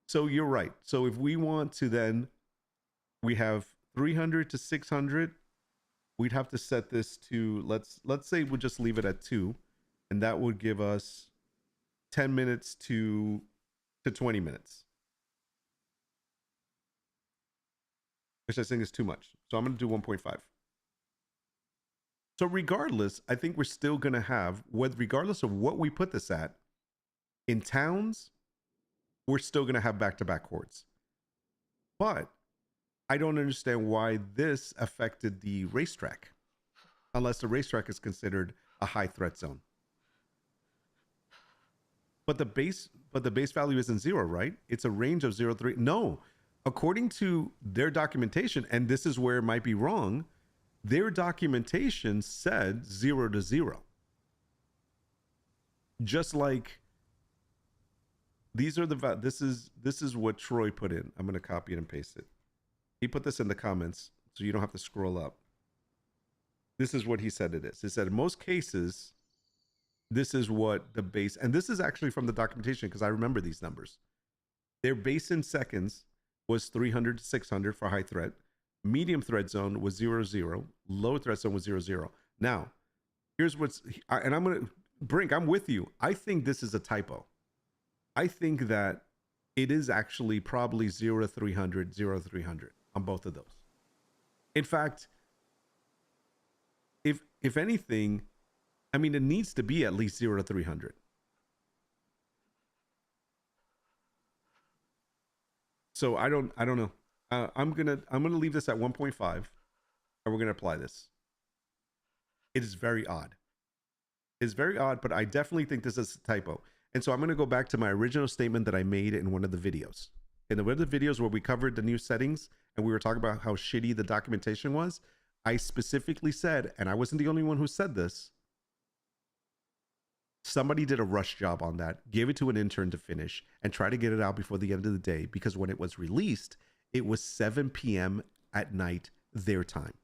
So you're right. So if we want to then, we have 300 to 600. We'd have to set this to, let's say we'll just leave it at 2. And that would give us 10 minutes to 20 minutes. Which I think is too much. So I'm going to do 1.5. So regardless, I think we're still going to have, regardless of what we put this at, in towns, we're still going to have back-to-back hordes. But I don't understand why this affected the racetrack, unless the racetrack is considered a high threat zone. But the base value isn't 0, right? It's a range of 0 to 3. No, according to their documentation, and this is where it might be wrong, their documentation said 0 to 0. Just like these are the this is what Troy put in. I'm going to copy it and paste it. He put this in the comments, so you don't have to scroll up. This is what he said it is. He said in most cases, this is what the base, and this is actually from the documentation because I remember these numbers. Their base in seconds was 300 to 600 for high threat. Medium threat zone was 0-0. Low threat zone was 0-0. Now, here's what's, and I'm going to, Brink, I'm with you. I think this is a typo. I think that it is actually probably 0-300, 0-300 on both of those. In fact, if anything, I mean, it needs to be at least 0-300. So I don't know. I'm gonna leave this at 1.5, and we're gonna apply this. It is very odd. It's very odd, but I definitely think this is a typo. And so I'm gonna go back to my original statement that I made in one of the videos. In one of the videos where we covered the new settings and we were talking about how shitty the documentation was, I specifically said, and I wasn't the only one who said this, somebody did a rush job on that, gave it to an intern to finish, and try to get it out before the end of the day, because when it was released, it was 7 p.m. at night, their time.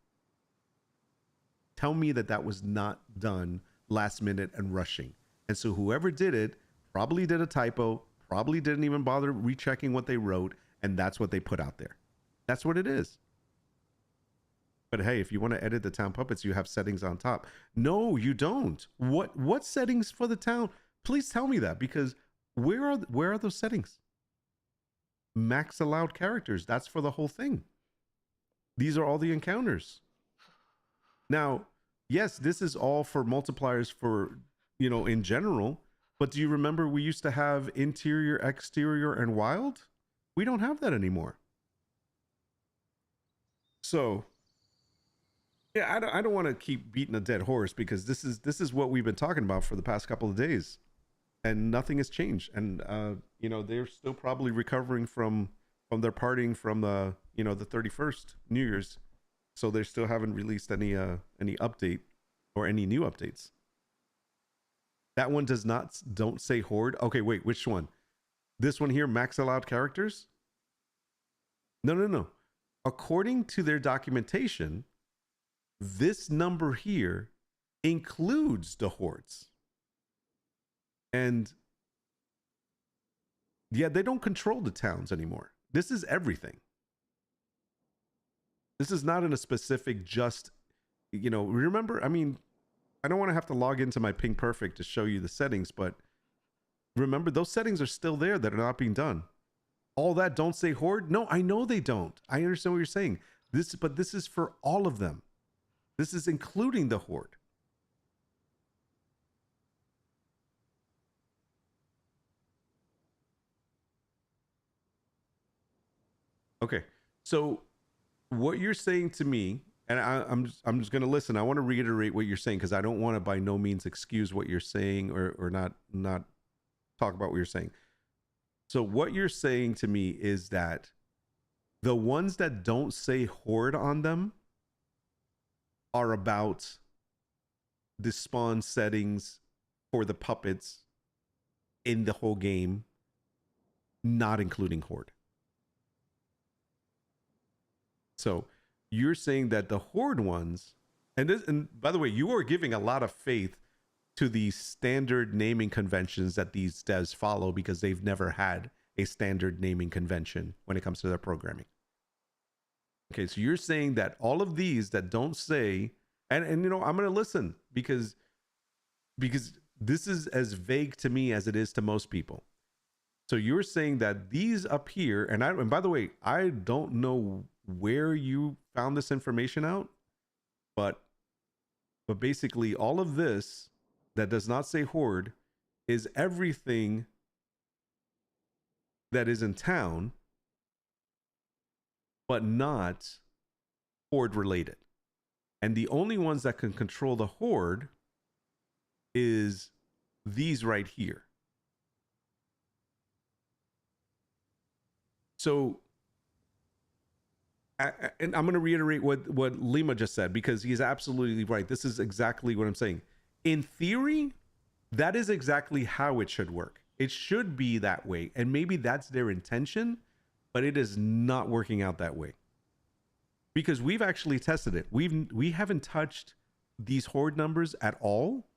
Tell me that that was not done last minute and rushing. And so whoever did it probably did a typo, probably didn't even bother rechecking what they wrote, and that's what they put out there. That's what it is. But hey, if you want to edit the town puppets, you have settings on top. No, you don't. What settings for the town? Please tell me that, because where are those settings? Max allowed characters. That's for the whole thing. These are all the encounters. Now, yes, this is all for multipliers for, you know, in general. But do you remember we used to have interior, exterior, and wild? We don't have that anymore. So yeah, I don't want to keep beating a dead horse, because this is what we've been talking about for the past couple of days, and nothing has changed. And you know, they're still probably recovering from their partying from the, you know, the 31st New Year's, so they still haven't released any update or any new updates. That one does not, don't say horde. Okay, wait, which one? This one here, max allowed characters? No, no, no. According to their documentation, this number here includes the hordes. And yeah, they don't control the towns anymore. This is everything. This is not in a specific just, you know, remember, I mean, I don't want to have to log into my Ping Perfect to show you the settings, but remember, those settings are still there that are not being done. All that don't say horde? No, I know they don't. I understand what you're saying. But this is for all of them. This is including the horde. Okay, so what you're saying to me, and I'm just going to listen. I want to reiterate what you're saying because I don't want to by no means excuse what you're saying or not talk about what you're saying. So what you're saying to me is that the ones that don't say horde on them are about the spawn settings for the puppets in the whole game, not including horde. So you're saying that the horde ones, and by the way, you are giving a lot of faith to the standard naming conventions that these devs follow because they've never had a standard naming convention when it comes to their programming. Okay, so you're saying that all of these that don't say, and you know, I'm going to listen because this is as vague to me as it is to most people. So you're saying that these up here, and by the way, I don't know where you found this information out, but basically all of this that does not say horde is everything that is in town, but not horde related. And the only ones that can control the horde is these right here. So, and I'm going to reiterate what Lima just said because he's absolutely right. This is exactly what I'm saying. In theory, that is exactly how it should work. It should be that way. And maybe that's their intention, but it is not working out that way. Because we've actually tested it. We haven't touched these horde numbers at all.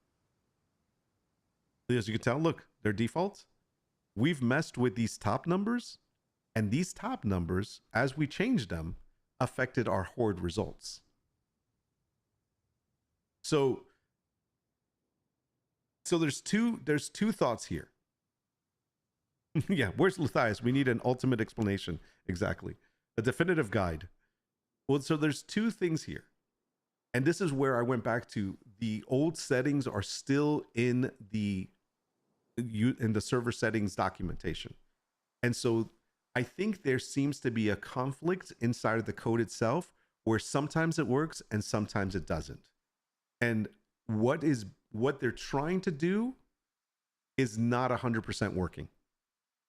As you can tell, look, they're defaults. We've messed with these top numbers, and these top numbers, as we changed them, affected our horde results. So there's two thoughts here. Yeah, where's Lathias? We need an ultimate explanation. Exactly. A definitive guide. Well, so there's two things here. And this is where I went back to the old settings are still in the server settings documentation. And so I think there seems to be a conflict inside of the code itself where sometimes it works and sometimes it doesn't. And what they're trying to do is not 100% working.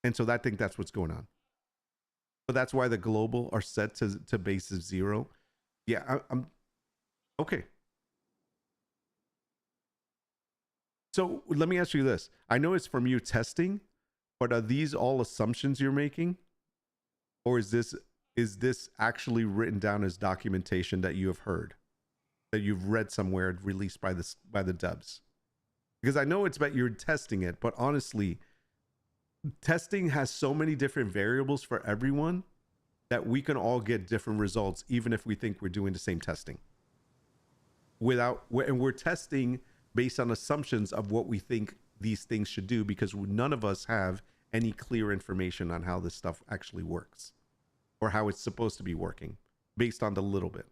And so I think that's what's going on. So that's why the global are set to basis 0. Yeah, I'm okay. So let me ask you this. I know it's from you testing, but are these all assumptions you're making? Or is this actually written down as documentation that you have heard, that you've read somewhere released by the devs? Because I know it's about you're testing it, but honestly, testing has so many different variables for everyone that we can all get different results, even if we think we're doing the same testing. And we're testing based on assumptions of what we think these things should do, because none of us have any clear information on how this stuff actually works or how it's supposed to be working based on the little bit.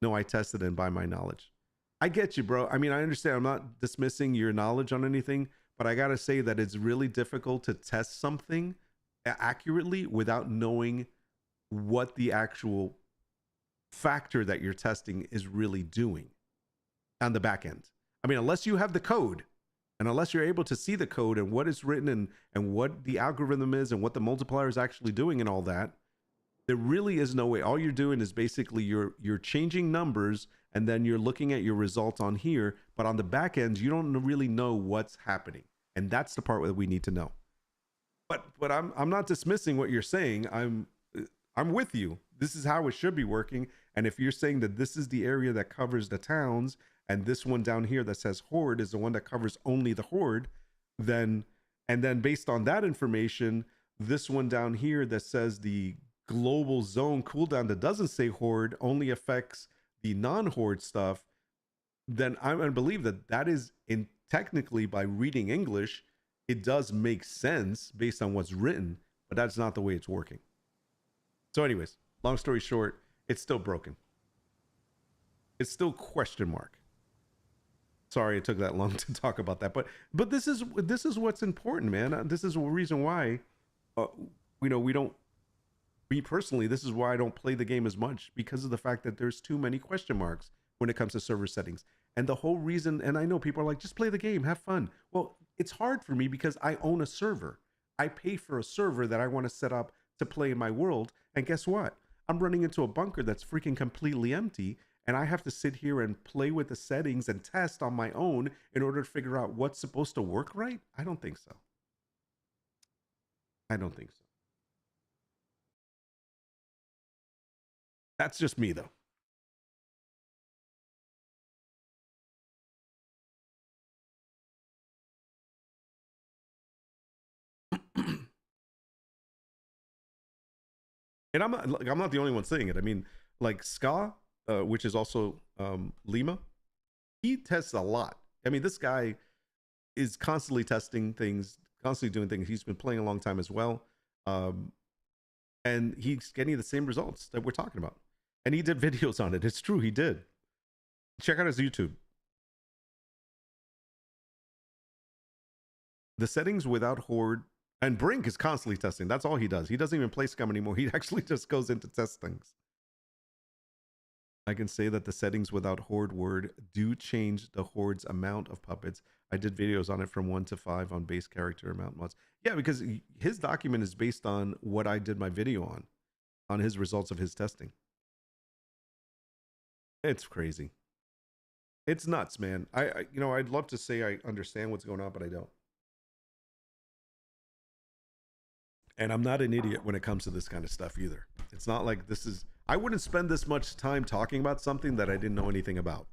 No, I tested and by my knowledge. I get you, bro. I mean, I understand. I'm not dismissing your knowledge on anything, but I got to say that it's really difficult to test something accurately without knowing what the actual factor that you're testing is really doing on the back end. I mean, unless you have the code and unless you're able to see the code and what is written and what the algorithm is and what the multiplier is actually doing and all that, There really is no way. All you're doing is basically you're changing numbers, and then you're looking at your results on here, but on the back end, you don't really know what's happening. And that's the part that we need to know. But I'm not dismissing what you're saying. I'm with you. This is how it should be working. And if you're saying that this is the area that covers the towns, and this one down here that says horde is the one that covers only the horde, then based on that information, this one down here that says the global zone cooldown that doesn't say horde only affects the non-horde stuff, then I'm going to believe that that is in technically, by reading English, it does make sense based on what's written, but that's not the way it's working. So anyways, long story short, it's still broken. It's still question mark. Sorry it took that long to talk about that, but this is what's important, man. This is the reason why, me personally, this is why I don't play the game as much, because of the fact that there's too many question marks when it comes to server settings. And the whole reason, and I know people are like, just play the game, have fun. Well, it's hard for me because I own a server. I pay for a server that I want to set up to play in my world. And guess what? I'm running into a bunker that's freaking completely empty, and I have to sit here and play with the settings and test on my own in order to figure out what's supposed to work right? I don't think so. I don't think so. That's just me, though. And I'm not the only one saying it. I mean, like SCUM, which is also Lima, he tests a lot. I mean, this guy is constantly testing things, constantly doing things. He's been playing a long time as well. And he's getting the same results that we're talking about. And he did videos on it. It's true, he did. Check out his YouTube. The settings without horde, and Brink is constantly testing. That's all he does. He doesn't even play SCUM anymore. He actually just goes in to test things. I can say that the settings without horde word do change the horde's amount of puppets. I did videos on it from 1 to 5 on base character amount mods. Yeah, because his document is based on what I did my video on his results of his testing. It's crazy. It's nuts, man. I'd love to say I understand what's going on, but I don't. And I'm not an idiot when it comes to this kind of stuff either. It's not like I wouldn't spend this much time talking about something that I didn't know anything about.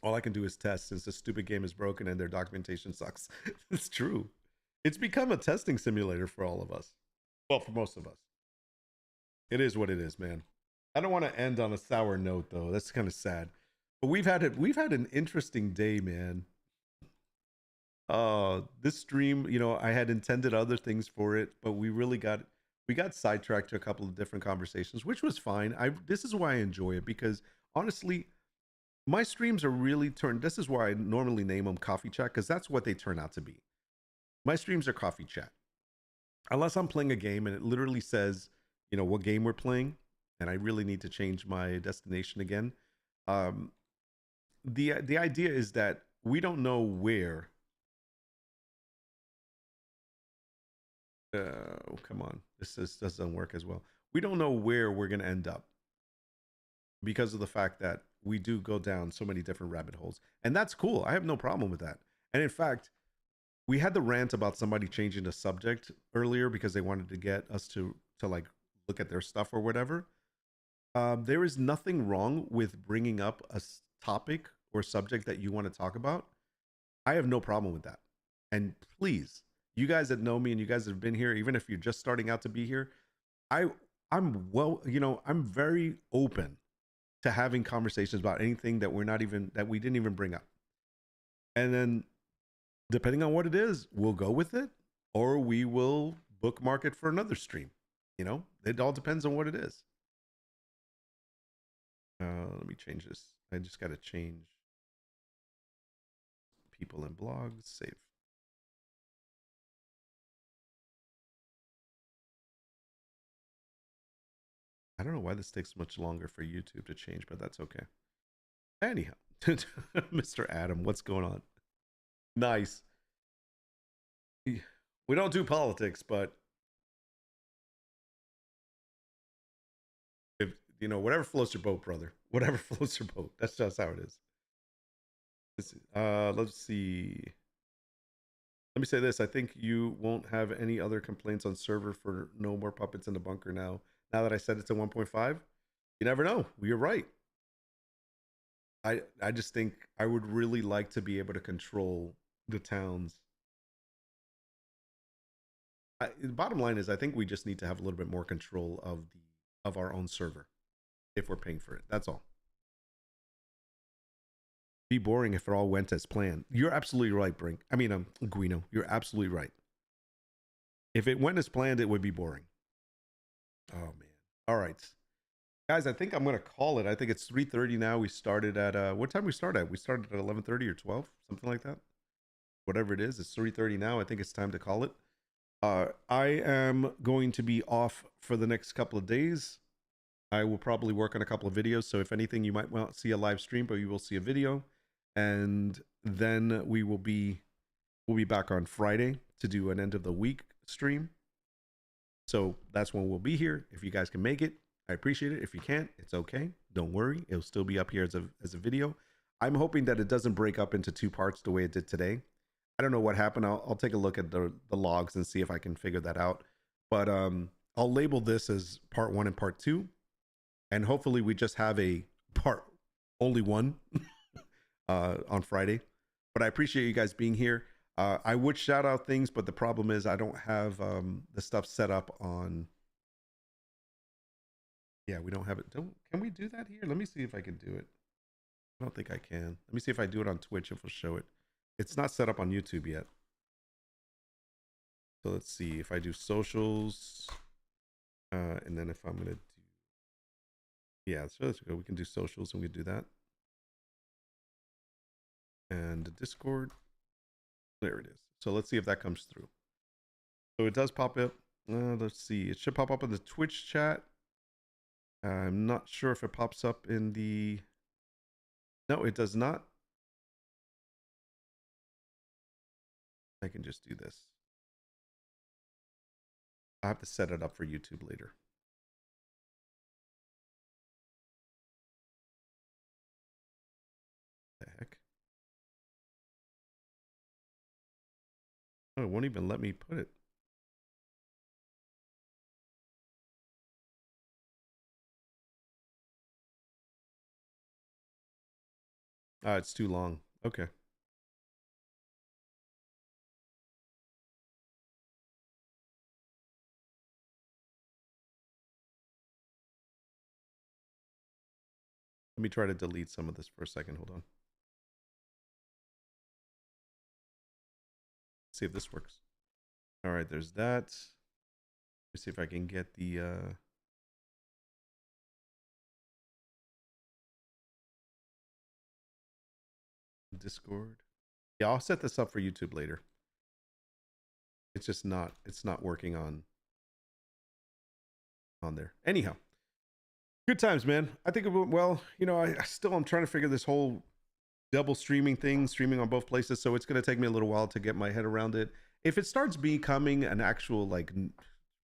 All I can do is test, since the stupid game is broken and their documentation sucks. It's true. It's become a testing simulator for all of us. Well, for most of us. It is what it is, man. I don't want to end on a sour note, though. That's kind of sad. But we've had an interesting day, man. This stream, I had intended other things for it, but we got sidetracked to a couple of different conversations, which was fine. This is why I enjoy it, because honestly, my streams are really this is why I normally name them coffee chat, because that's what they turn out to be. My streams are coffee chat. Unless I'm playing a game and it literally says, what game we're playing, and I really need to change my destination again. The idea is that we don't know where. Oh, come on. This doesn't work as well. We don't know where we're going to end up because of the fact that we do go down so many different rabbit holes. And that's cool. I have no problem with that. And in fact, we had the rant about somebody changing the subject earlier because they wanted to get us to like look at their stuff or whatever. There is nothing wrong with bringing up a topic or subject that you want to talk about. I have no problem with that. And please, you guys that know me and you guys that have been here, even if you're just starting out to be here, I'm very open to having conversations about anything that we didn't even bring up. And then depending on what it is, we'll go with it, or we will bookmark it for another stream. It all depends on what it is. Let me change this. I just got to change people and blogs, save. I don't know why this takes much longer for YouTube to change, but that's okay. Anyhow, Mr. Adam, what's going on? Nice. We don't do politics, but if you know, whatever floats your boat, brother. Whatever floats your boat. That's just how it is. Let's see. Let me say this. I think you won't have any other complaints on server for no more puppets in the bunker now. Now that I said it's a 1.5, you never know. You're right. I just think I would really like to be able to control the towns. The bottom line is I think we just need to have a little bit more control of our own server if we're paying for it. That's all. Be boring if it all went as planned. You're absolutely right, Brink. I mean, Guino, you're absolutely right. If it went as planned, it would be boring. Oh man. All right. Guys, I think I'm going to call it. I think it's 3:30 now. We started at what time we started at? We started at 11:30 or 12, something like that. Whatever it is, it's 3:30 now. I think it's time to call it. I am going to be off for the next couple of days. I will probably work on a couple of videos. So if anything, you might not see a live stream, but you will see a video. And then we'll be back on Friday to do an end of the week stream. So that's when we'll be here. If you guys can make it, I appreciate it. If you can't, it's okay. Don't worry. It'll still be up here as a video. I'm hoping that it doesn't break up into two parts the way it did today. I don't know what happened. I'll take a look at the logs and see if I can figure that out. But I'll label this as part 1 and part 2. And hopefully we just have a part only 1 on Friday. But I appreciate you guys being here. I would shout out things, but the problem is I don't have the stuff set up on. Yeah, we don't have it. Can we do that here? Let me see if I can do it. I don't think I can. Let me see if I do it on Twitch, if it'll show it. It's not set up on YouTube yet. So let's see if I do socials. And then if I'm going to do. Yeah, so let's go. We can do socials and we do that. And Discord. There it is. So let's see if that comes through. So it does pop up. Let's see. It should pop up in the Twitch chat. I'm not sure if it pops up in the. No, it does not. I can just do this. I have to set it up for YouTube later. The heck? Oh, it won't even let me put it. It's too long. Okay. Let me try to delete some of this for a second. Hold on. See if this works. All right, there's that. Let's see if I can get the Discord. Yeah, I'll set this up for YouTube later. It's just not, it's not working on there. Anyhow, good times, man. I think it went well. You know, I'm trying to figure this whole double streaming thing, streaming on both places. So it's going to take me a little while to get my head around it. If it starts becoming an actual like pain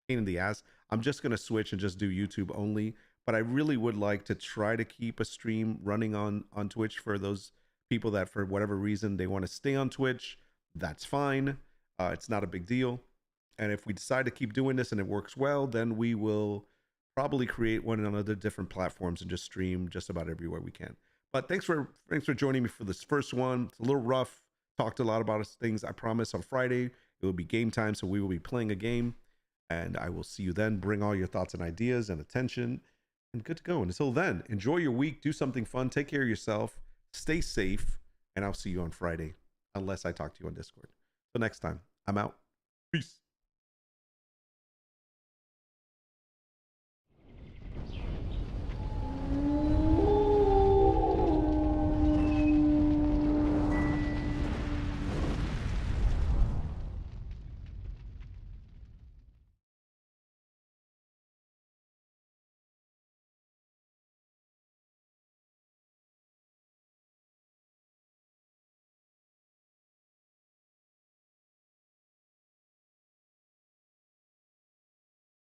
in the ass, I'm just going to switch and just do YouTube only. But I really would like to try to keep a stream running on Twitch for those people that for whatever reason they want to stay on Twitch. That's fine. It's not a big deal. And if we decide to keep doing this and it works well, then we will probably create one on other different platforms and just stream just about everywhere we can. But thanks for joining me for this first one. It's a little rough. Talked a lot about things. I promise on Friday it will be game time, so we will be playing a game, and I will see you then. Bring all your thoughts and ideas and attention, and good to go. And until then, enjoy your week. Do something fun. Take care of yourself. Stay safe, and I'll see you on Friday, unless I talk to you on Discord. Till next time, I'm out. Peace.